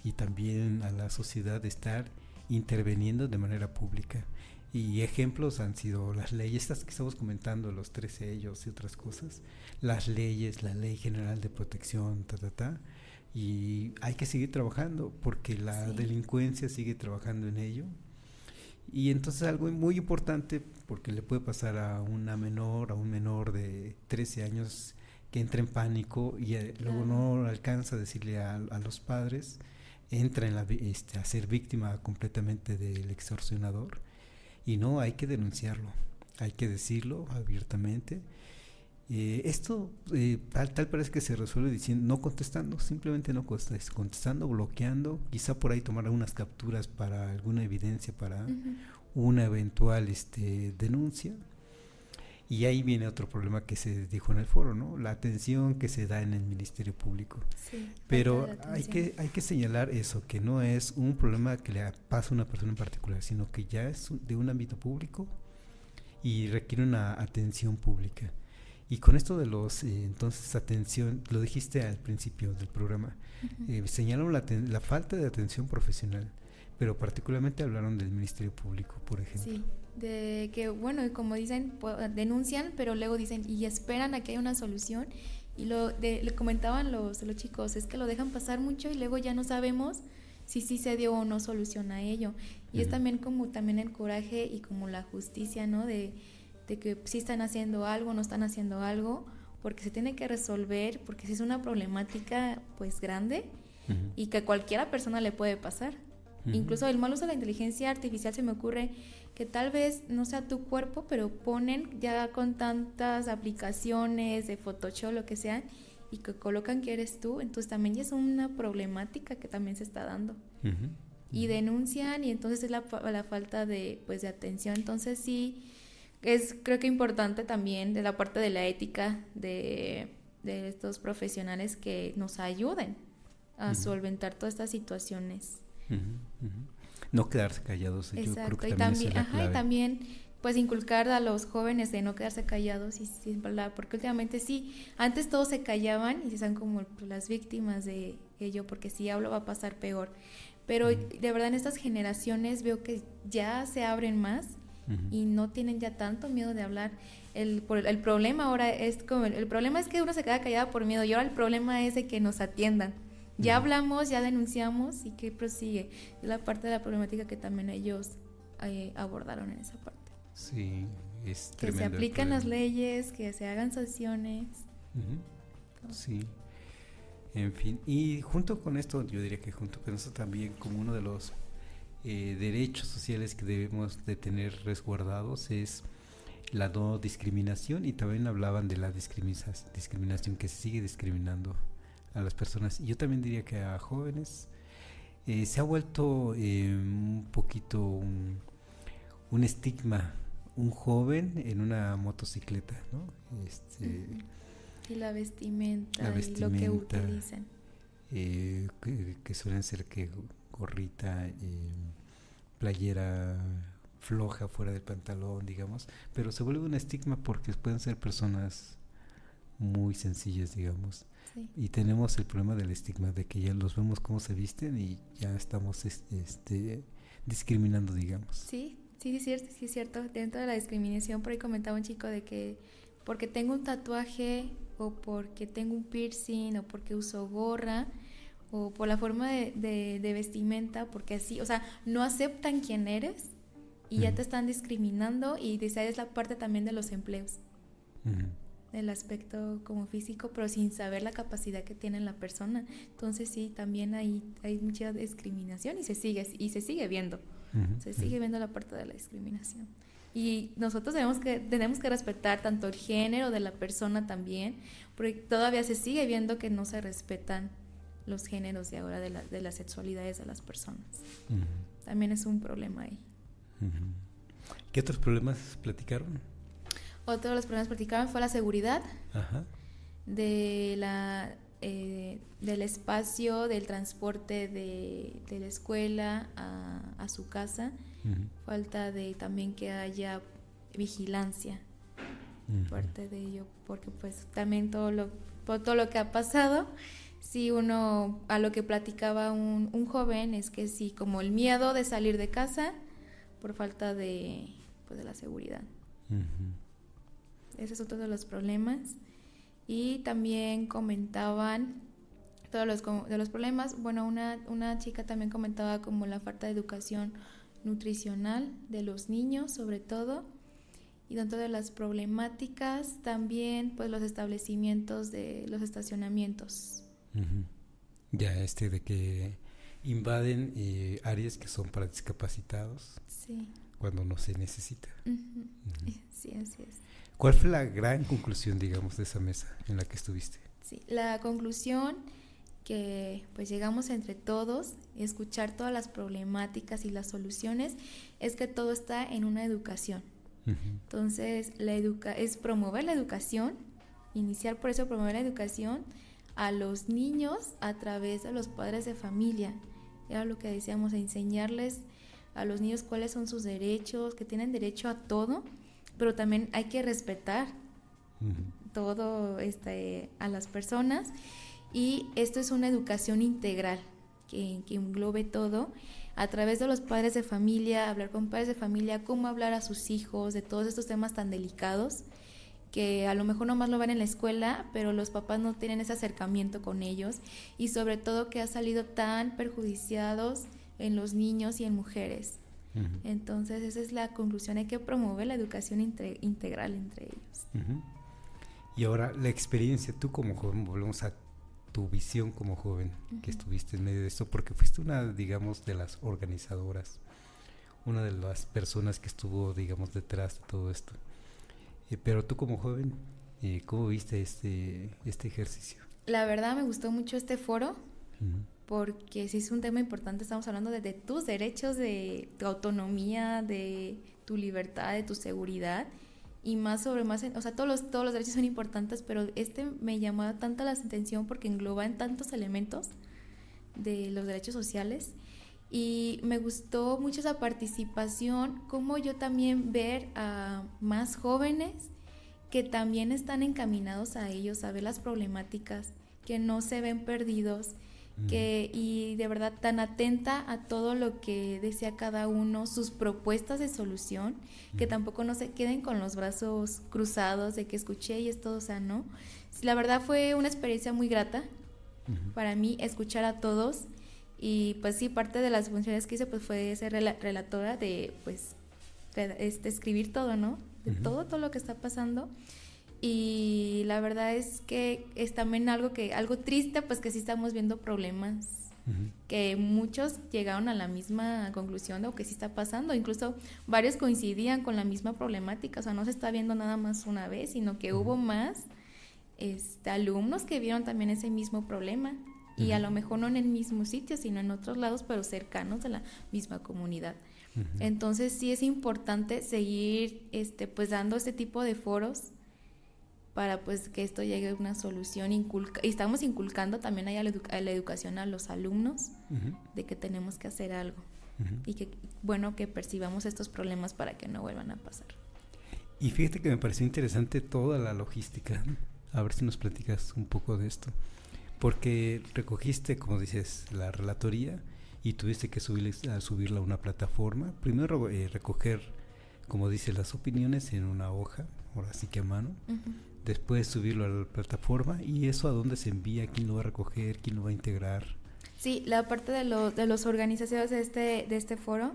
[SPEAKER 2] y también a la sociedad estar interviniendo de manera pública. Y ejemplos han sido las leyes, estas que estamos comentando, los 3 sellos y otras cosas, las leyes, la Ley General de Protección, y hay que seguir trabajando porque la delincuencia sigue trabajando en ello. Y entonces algo muy importante, porque le puede pasar a un menor de 13 años que entra en pánico y luego no alcanza a decirle a los padres, entra en a ser víctima completamente del extorsionador. Y no, hay que denunciarlo, hay que decirlo abiertamente. Esto tal parece que se resuelve diciendo, no contestando, simplemente no contestando, bloqueando, quizá por ahí tomar algunas capturas para alguna evidencia, para una eventual denuncia. Y ahí viene otro problema que se dijo en el foro, ¿no? La atención que se da en el Ministerio Público. Sí, pero hay que señalar eso, que no es un problema que le pasa a una persona en particular, sino que ya es de un ámbito público y requiere una atención pública. Y con esto de entonces atención, lo dijiste al principio del programa, señalaron la falta de atención profesional, pero particularmente hablaron del Ministerio Público, por ejemplo.
[SPEAKER 3] Sí, de que, bueno, como dicen, denuncian, pero luego dicen, y esperan a que haya una solución, y le comentaban los chicos, es que lo dejan pasar mucho y luego ya no sabemos si sí se dio o no solución a ello. Y es también como también el coraje y como la justicia, ¿no? De que sí están haciendo algo, no están haciendo algo, porque se tiene que resolver, porque si es una problemática pues grande y que a cualquiera persona le puede pasar. Incluso el mal uso de la inteligencia artificial, se me ocurre que tal vez no sea tu cuerpo, pero ponen ya con tantas aplicaciones de Photoshop, lo que sea, y que colocan que eres tú, entonces también ya es una problemática que también se está dando. Y denuncian, y entonces es la falta de atención. Entonces sí, creo que importante también de la parte de la ética de estos profesionales que nos ayuden a solventar todas estas situaciones.
[SPEAKER 2] No quedarse callados.
[SPEAKER 3] Exacto.
[SPEAKER 2] Yo creo que
[SPEAKER 3] y también pues inculcar a los jóvenes de no quedarse callados y sin hablar, porque últimamente sí, antes todos se callaban y se están como las víctimas de ello, porque si hablo va a pasar peor, pero de verdad en estas generaciones veo que ya se abren más y no tienen ya tanto miedo de hablar. El problema ahora es como el problema es que uno se queda callado por miedo, y ahora el problema es de que nos atiendan. Ya hablamos, ya denunciamos y ¿qué prosigue? Es la parte de la problemática que también ellos abordaron en esa parte.
[SPEAKER 2] Sí, es
[SPEAKER 3] que
[SPEAKER 2] tremendo.
[SPEAKER 3] Se apliquen las leyes, que se hagan sanciones.
[SPEAKER 2] Sí, en fin. Y junto con esto, yo diría que junto con eso también, como uno de los derechos sociales que debemos de tener resguardados es la no discriminación, y también hablaban de la discriminación, que se sigue discriminando a las personas. Y yo también diría que a jóvenes se ha vuelto un poquito un estigma, un joven en una motocicleta, ¿no?
[SPEAKER 3] Y la vestimenta y lo que utilizan.
[SPEAKER 2] Que suelen ser que gorrita, playera floja fuera del pantalón, digamos, pero se vuelve un estigma porque pueden ser personas muy sencillas, digamos. Sí. Y tenemos el problema del estigma, de que ya los vemos cómo se visten y ya estamos discriminando, digamos.
[SPEAKER 3] Sí, es cierto. Dentro de la discriminación, por ahí comentaba un chico de que porque tengo un tatuaje o porque tengo un piercing o porque uso gorra o por la forma de vestimenta, porque así, o sea, no aceptan quién eres y ya te están discriminando, y esa es la parte también de los empleos. El aspecto como físico, pero sin saber la capacidad que tiene la persona. Entonces sí, también hay mucha discriminación y se sigue viendo. Se sigue viendo la parte de la discriminación. Y nosotros tenemos que respetar tanto el género de la persona también, porque todavía se sigue viendo que no se respetan los géneros de ahora de las sexualidades de las personas. También es un problema ahí.
[SPEAKER 2] ¿Qué otros problemas platicaron?
[SPEAKER 3] Otro de los problemas platicaban fue la seguridad. del espacio, del transporte de la escuela a su casa. Falta de también que haya vigilancia parte de ello, porque pues también todo lo que ha pasado, si uno, a lo que platicaba un joven, es que sí, como el miedo de salir de casa por falta de la seguridad. Ese es otro de los problemas. Y también comentaban todos los problemas. Bueno, una chica también comentaba como la falta de educación nutricional de los niños, sobre todo. Y dentro de las problemáticas también pues los establecimientos de los estacionamientos.
[SPEAKER 2] Ya de que invaden áreas que son para discapacitados.
[SPEAKER 3] Sí.
[SPEAKER 2] Cuando no se necesita.
[SPEAKER 3] Sí, así es.
[SPEAKER 2] ¿Cuál fue la gran conclusión, digamos, de esa mesa en la que estuviste?
[SPEAKER 3] Sí, la conclusión que pues llegamos entre todos, escuchar todas las problemáticas y las soluciones, es que todo está en una educación. Entonces, es promover la educación, iniciar por eso, promover la educación a los niños a través de los padres de familia. Era lo que decíamos, enseñarles a los niños cuáles son sus derechos, que tienen derecho a todo, pero también hay que respetar todo a las personas, y esto es una educación integral que englobe todo a través de los padres de familia, hablar con padres de familia, cómo hablar a sus hijos de todos estos temas tan delicados que a lo mejor nomás lo ven en la escuela, pero los papás no tienen ese acercamiento con ellos, y sobre todo que ha salido tan perjudiciados en los niños y en mujeres. Entonces esa es la conclusión, hay que promover la educación integral entre ellos.
[SPEAKER 2] Y ahora la experiencia, tú como joven, volvemos a tu visión como joven que estuviste en medio de esto, porque fuiste una, digamos, de las organizadoras, una de las personas que estuvo, digamos, detrás de todo esto. Pero tú como joven, ¿cómo viste este ejercicio?
[SPEAKER 3] La verdad me gustó mucho este foro, porque sí es un tema importante. Estamos hablando de tus derechos, de tu autonomía, de tu libertad, de tu seguridad, y o sea, todos los derechos son importantes, pero me llamó tanto la atención porque engloba en tantos elementos de los derechos sociales, y me gustó mucho esa participación, como yo también ver a más jóvenes que también están encaminados a ellos, a ver las problemáticas, que no se ven perdidos, y de verdad tan atenta a todo lo que decía cada uno, sus propuestas de solución, que tampoco no se queden con los brazos cruzados de que escuché y es todo, o sea, no. La verdad fue una experiencia muy grata, para mí escuchar a todos. Y pues sí, parte de las funciones que hice pues fue ser relatora de pues escribir todo, ¿no? De todo lo que está pasando. Y la verdad es que es también algo triste, pues que sí estamos viendo problemas que muchos llegaron a la misma conclusión de lo que sí está pasando. Incluso varios coincidían con la misma problemática, o sea, no se está viendo nada más una vez, sino que hubo más alumnos que vieron también ese mismo problema. Y a lo mejor no en el mismo sitio, sino en otros lados, pero cercanos a la misma comunidad. Entonces sí es importante seguir pues dando este tipo de foros para pues que esto llegue a una solución. Y estamos inculcando también a la educación a los alumnos de que tenemos que hacer algo y que bueno que percibamos estos problemas para que no vuelvan a pasar.
[SPEAKER 2] Y fíjate que me pareció interesante toda la logística. A ver si nos platicas un poco de esto. Porque recogiste, como dices, la relatoría y tuviste que subirla a una plataforma. Primero recoger, como dices, las opiniones en una hoja, ahora sí que a mano. Después subirlo a la plataforma. ¿Y eso a dónde se envía? ¿Quién lo va a recoger? ¿Quién lo va a integrar?
[SPEAKER 3] Sí, la parte de los organizaciones de este foro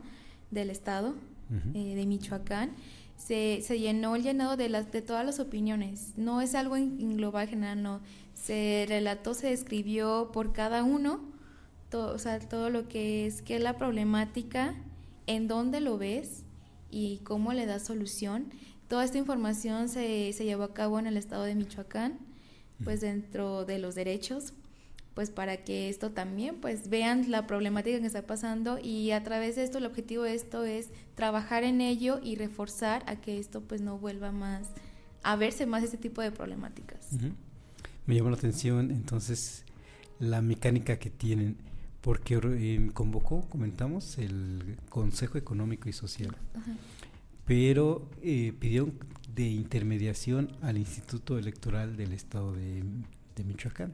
[SPEAKER 3] del estado de Michoacán se llenó el llenado de todas las opiniones. No es algo en global general, no. Se relató, se describió por cada uno, todo lo que es la problemática, en dónde lo ves y cómo le das solución. Toda esta información se llevó a cabo en el estado de Michoacán, pues dentro de los derechos, pues para que esto también, pues vean la problemática que está pasando, y a través de esto, el objetivo de esto es trabajar en ello y reforzar a que esto pues no vuelva más a verse más este tipo de problemáticas.
[SPEAKER 2] Me llamó la atención entonces la mecánica que tienen, porque comentamos, el Consejo Económico y Social, pero pidieron de intermediación al Instituto Electoral del Estado de Michoacán.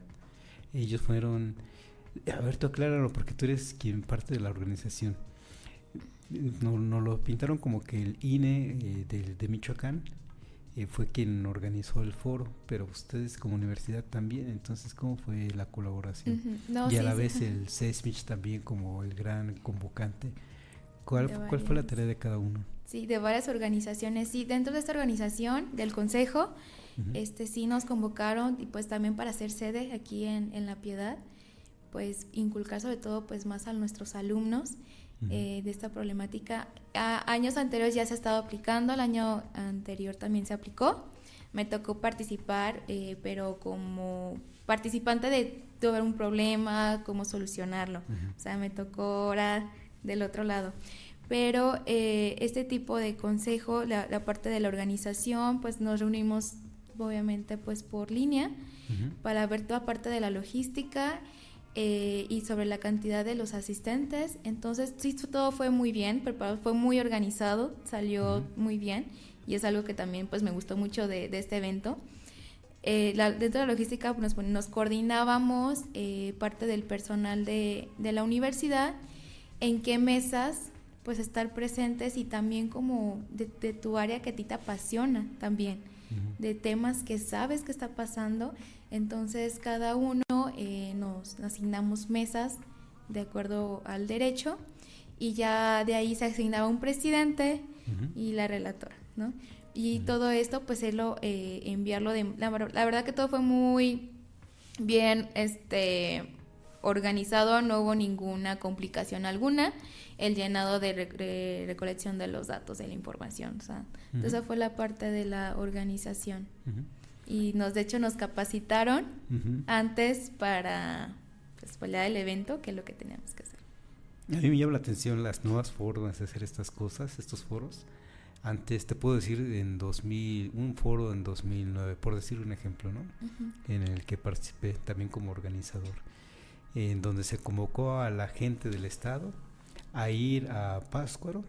[SPEAKER 2] Ellos fueron, a ver, tú acláralo, porque tú eres quien parte de la organización. Nos lo pintaron como que el INE de Michoacán fue quien organizó el foro, pero ustedes como universidad también. Entonces, ¿cómo fue la colaboración? Y a la vez el CESMIC también como el gran convocante. ¿Cuál fue la tarea de cada uno?
[SPEAKER 3] Sí, de varias organizaciones. Sí, dentro de esta organización del consejo, sí nos convocaron, y pues también para hacer sede aquí en La Piedad, pues inculcar sobre todo pues más a nuestros alumnos de esta problemática. Años anteriores ya se ha estado aplicando, el año anterior también se aplicó. Me tocó participar, pero como participante de ver un problema, cómo solucionarlo. O sea, me tocó ahora del otro lado. Pero este tipo de consejo, la parte de la organización, pues nos reunimos obviamente pues por línea para ver toda parte de la logística y sobre la cantidad de los asistentes. Entonces sí, todo fue muy bien preparado, fue muy organizado, salió muy bien, y es algo que también pues me gustó mucho de este evento. Dentro de la logística nos coordinábamos parte del personal de la universidad, en qué mesas pues estar presentes, y también como de tu área que a ti te apasiona también, de temas que sabes que está pasando. Entonces cada uno nos asignamos mesas de acuerdo al derecho, y ya de ahí se asignaba un presidente y la relatora, ¿no? Y todo esto pues enviarlo la verdad que todo fue muy bien organizado, no hubo ninguna complicación alguna. El llenado de recolección de los datos, de la información, o sea, esa fue la parte de la organización. Y de hecho nos capacitaron antes para pues el evento, que es lo que teníamos que hacer.
[SPEAKER 2] A mí me llama la atención las nuevas formas de hacer estas cosas, estos foros. Antes, te puedo decir, un foro en 2009, por decir un ejemplo, ¿no? En el que participé también como organizador, en donde se convocó a la gente del estado a ir a Pátzcuaro,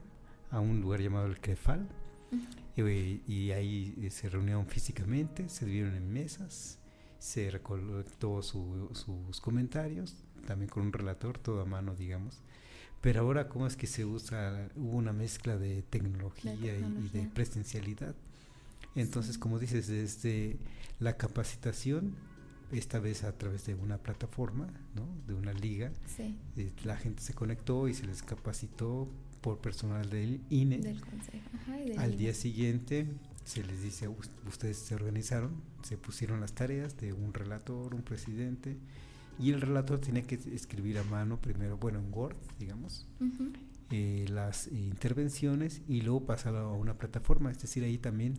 [SPEAKER 2] a un lugar llamado el Crefal, y ahí se reunieron físicamente, se dividieron en mesas, se recolectó sus comentarios, también con un relator, todo a mano, digamos. Pero ahora, ¿cómo es que se usa? Hubo una mezcla de tecnología y de presencialidad. Entonces, como dices, desde la capacitación esta vez a través de una plataforma, ¿no? De una liga.
[SPEAKER 3] Sí.
[SPEAKER 2] La gente se conectó y se les capacitó por personal del INE.
[SPEAKER 3] Del consejo. Ajá, y del
[SPEAKER 2] Al
[SPEAKER 3] INE.
[SPEAKER 2] día siguiente se les dice, ustedes se organizaron, se pusieron las tareas de un relator, un presidente, y el relator tiene que escribir a mano primero, bueno, en Word, digamos,
[SPEAKER 3] Uh-huh.
[SPEAKER 2] las intervenciones y luego pasarlo a una plataforma. Es decir, ahí también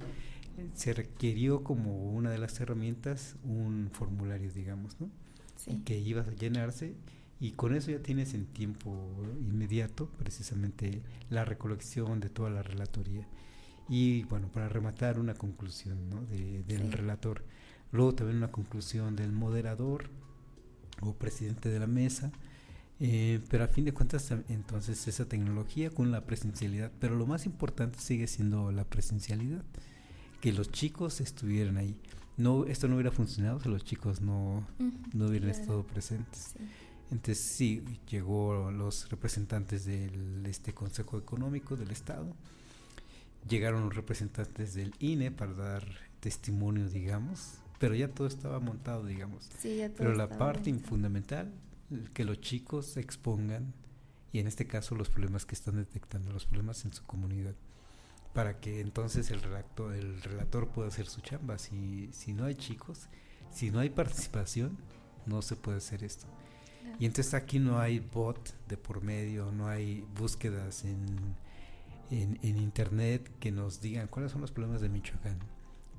[SPEAKER 2] se requirió como una de las herramientas un formulario, digamos, ¿no?
[SPEAKER 3] Sí.
[SPEAKER 2] Que iba a llenarse, y con eso ya tienes en tiempo inmediato precisamente la recolección de toda la relatoría. Y bueno, para rematar, una conclusión, ¿no? del relator. Luego también una conclusión del moderador o presidente de la mesa. Pero a fin de cuentas, entonces, esa tecnología con la presencialidad, pero lo más importante sigue siendo la presencialidad, que los chicos estuvieran ahí. Esto no hubiera funcionado si los chicos no hubieran estado presentes.
[SPEAKER 3] Sí.
[SPEAKER 2] Entonces sí, llegó los representantes del Consejo Económico del Estado, llegaron los representantes del INE para dar testimonio, digamos, pero ya todo estaba montado, digamos.
[SPEAKER 3] Sí, ya todo
[SPEAKER 2] pero la
[SPEAKER 3] estaba
[SPEAKER 2] parte
[SPEAKER 3] montado.
[SPEAKER 2] fundamental, que los chicos expongan, y en este caso los problemas que están detectando, los problemas en su comunidad, para que entonces el relator pueda hacer su chamba. Si no hay chicos, si no hay participación, no se puede hacer esto. Y entonces aquí no hay bot de por medio, no hay búsquedas en internet que nos digan cuáles son los problemas de Michoacán,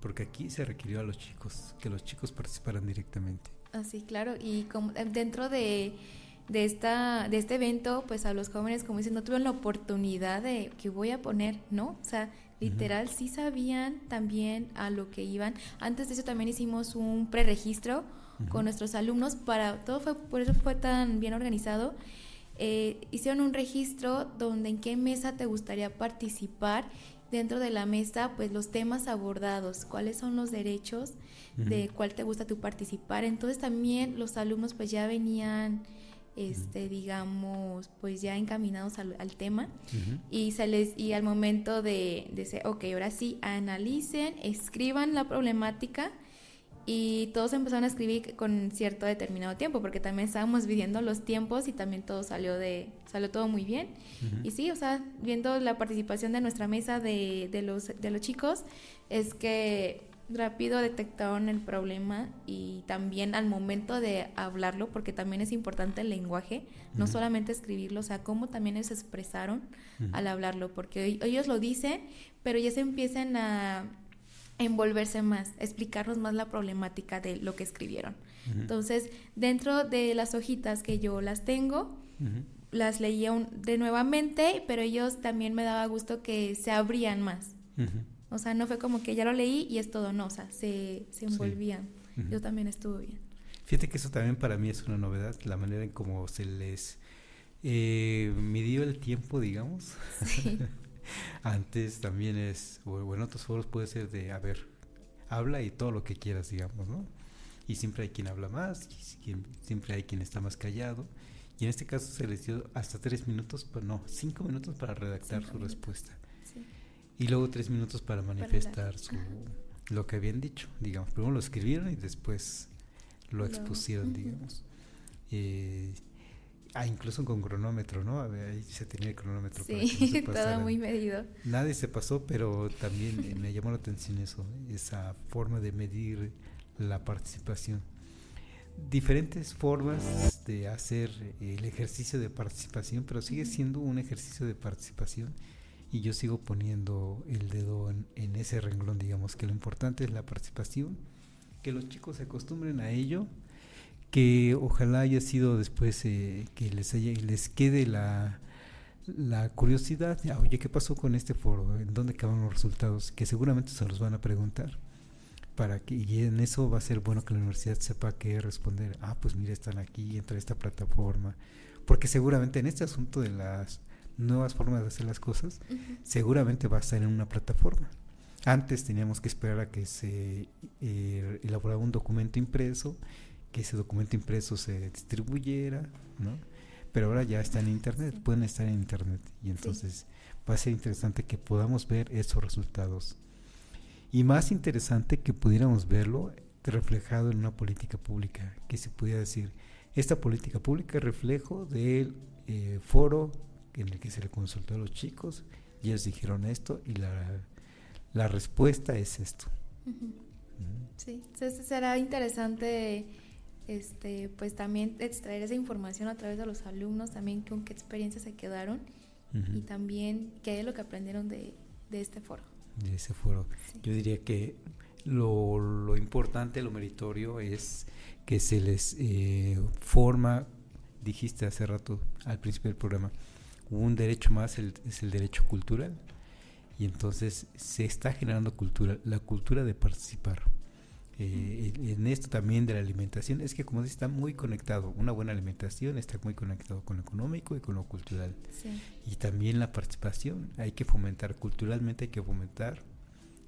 [SPEAKER 2] porque aquí se requirió a los chicos, que los chicos participaran directamente.
[SPEAKER 3] Así, claro, y como dentro de este evento, pues a los jóvenes, como dicen, no tuvieron la oportunidad de que voy a poner, ¿no? O sea, literal, sí sabían también a lo que iban. Antes de eso también hicimos un preregistro con nuestros alumnos, por eso fue tan bien organizado. Hicieron un registro donde en qué mesa te gustaría participar, dentro de la mesa, pues los temas abordados, cuáles son los derechos, de cuál te gusta tú participar. Entonces también los alumnos pues ya venían digamos, pues ya encaminados al tema, y al momento de decir, ok, ahora sí, analicen, escriban la problemática, y todos empezaron a escribir con cierto determinado tiempo, porque también estábamos midiendo los tiempos y también todo salió todo muy bien. Y sí, o sea, viendo la participación de nuestra mesa de los chicos, es que rápido detectaron el problema, y también al momento de hablarlo, porque también es importante el lenguaje, no solamente escribirlo, o sea, cómo también ellos se expresaron al hablarlo, porque ellos lo dicen, pero ya se empiezan a envolverse más, explicarnos más la problemática de lo que escribieron. Entonces, dentro de las hojitas que yo las tengo, las leía de nuevamente, pero ellos también me daba gusto que se abrían más. O sea, no fue como que ya lo leí y es todo, no, o sea, se envolvían. Yo también estuvo bien.
[SPEAKER 2] Fíjate que eso también para mí es una novedad, la manera en cómo se les midió el tiempo, digamos.
[SPEAKER 3] Sí.
[SPEAKER 2] Antes también o en otros foros puede ser de, a ver, habla y todo lo que quieras, digamos, ¿no? Y siempre hay quien habla más, y siempre hay quien está más callado. Y en este caso se les dio hasta 3 minutos, pero no, 5 minutos para redactar su respuesta.
[SPEAKER 3] Sí.
[SPEAKER 2] Y luego 3 minutos para manifestar lo que habían dicho, digamos. Primero lo escribieron y después lo expusieron, digamos. Incluso con cronómetro, ¿no? A ver, ahí se tenía el cronómetro.
[SPEAKER 3] Sí,
[SPEAKER 2] para que no se pasaran.
[SPEAKER 3] todo muy medido.
[SPEAKER 2] Nadie se pasó, pero también me llamó la atención eso, esa forma de medir la participación. Diferentes formas de hacer el ejercicio de participación, pero sigue siendo un ejercicio de participación, y yo sigo poniendo el dedo en ese renglón, digamos, que lo importante es la participación, que los chicos se acostumbren a ello, que ojalá haya sido después que les quede la curiosidad, oye, ¿qué pasó con este foro? ¿En dónde quedaron los resultados? Que seguramente se los van a preguntar, y en eso va a ser bueno que la universidad sepa qué responder. Pues mira, están aquí, entra esta plataforma, porque seguramente en este asunto de las nuevas formas de hacer las cosas, seguramente va a estar en una plataforma. Antes teníamos que esperar a que se elaborara un documento impreso, que ese documento impreso se distribuyera, ¿no? Pero ahora ya está en internet, pueden estar en internet, y entonces va a ser interesante que podamos ver esos resultados, y más interesante que pudiéramos verlo reflejado en una política pública, que se pudiera decir, esta política pública es reflejo del foro en el que se le consultó a los chicos y ellos dijeron esto y la respuesta es esto.
[SPEAKER 3] Sí, entonces será interesante pues también extraer esa información a través de los alumnos, también con qué experiencias se quedaron y también qué es lo que aprendieron de este foro.
[SPEAKER 2] De ese foro. Sí. Yo diría que lo importante, lo meritorio es que se les forma, dijiste hace rato al principio del programa, un derecho más es el derecho cultural, y entonces se está generando la cultura de participar. En esto también de la alimentación, es que como dice, está muy conectado, una buena alimentación está muy conectado con lo económico y con lo cultural.
[SPEAKER 3] Sí.
[SPEAKER 2] Y también la participación, hay que fomentar culturalmente, hay que fomentar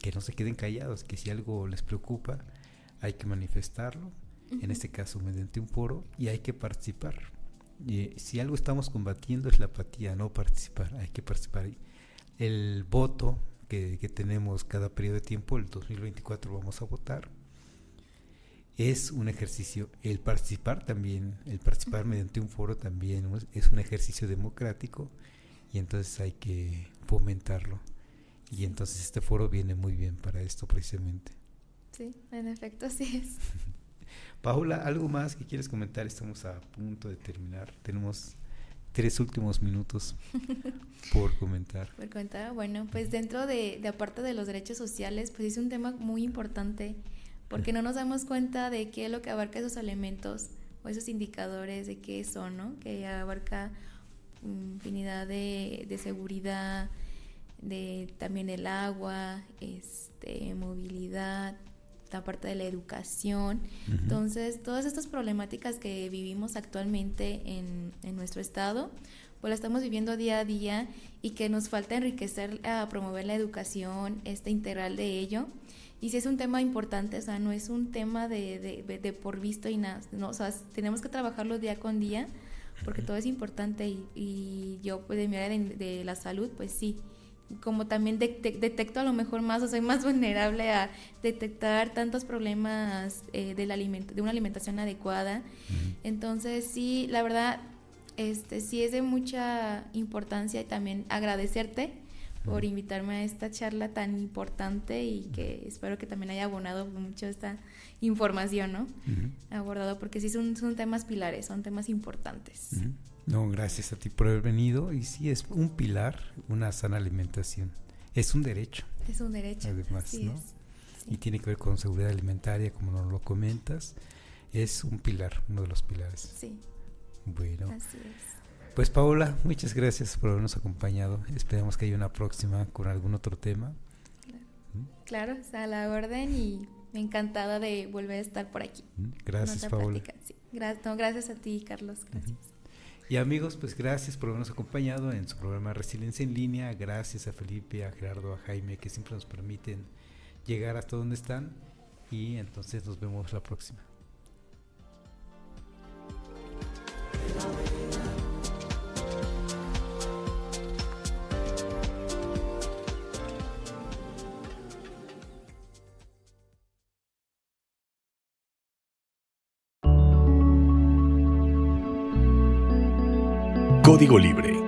[SPEAKER 2] que no se queden callados, que si algo les preocupa hay que manifestarlo, en este caso mediante un foro, y hay que participar. Y si algo estamos combatiendo es la apatía, no participar, hay que participar. El voto que tenemos cada periodo de tiempo, el 2024 vamos a votar, es un ejercicio. El participar mediante un foro también es un ejercicio democrático, y entonces hay que fomentarlo. Y entonces este foro viene muy bien para esto precisamente.
[SPEAKER 3] Sí, en efecto, así es.
[SPEAKER 2] Paula, ¿algo más que quieres comentar? Estamos a punto de terminar. Tenemos 3 últimos minutos por comentar.
[SPEAKER 3] Por comentar, bueno, pues dentro de aparte de los derechos sociales, pues es un tema muy importante, porque no nos damos cuenta de qué es lo que abarca esos elementos o esos indicadores, de qué son, ¿no? Que abarca infinidad de seguridad, de también el agua, movilidad, la parte de la educación. Entonces, todas estas problemáticas que vivimos actualmente en nuestro estado, pues la estamos viviendo día a día, y que nos falta enriquecer, a promover la educación integral de ello. Y sí es un tema importante, o sea, no es un tema de por visto y nada, no, o sea, tenemos que trabajarlo día con día, porque todo es importante, y yo pues de mi área de la salud, pues sí, como también detecto a lo mejor más, o soy más vulnerable a detectar tantos problemas de una alimentación adecuada. Entonces sí, la verdad, sí es de mucha importancia, y también agradecerte por invitarme a esta charla tan importante, y que espero que también haya abonado mucho esta información, ¿no? Abordado, porque sí son temas pilares, son temas importantes.
[SPEAKER 2] No, gracias a ti por haber venido. Y sí, es un pilar, una sana alimentación. Es un derecho.
[SPEAKER 3] Es un derecho.
[SPEAKER 2] Además,
[SPEAKER 3] sí,
[SPEAKER 2] ¿no?
[SPEAKER 3] Sí.
[SPEAKER 2] Y tiene que ver con seguridad alimentaria, como nos lo comentas. Es un pilar, uno de los pilares.
[SPEAKER 3] Sí.
[SPEAKER 2] Bueno.
[SPEAKER 3] Así es.
[SPEAKER 2] Pues Paola, muchas gracias por habernos acompañado. Esperamos que haya una próxima con algún otro tema.
[SPEAKER 3] Claro, a la orden, y encantada de volver a estar por aquí.
[SPEAKER 2] Gracias, Paola.
[SPEAKER 3] Sí. Gracias a ti, Carlos. Gracias.
[SPEAKER 2] Y amigos, pues gracias por habernos acompañado en su programa Resiliencia en Línea. Gracias a Felipe, a Gerardo, a Jaime, que siempre nos permiten llegar hasta donde están. Y entonces nos vemos la próxima.
[SPEAKER 1] Código Libre.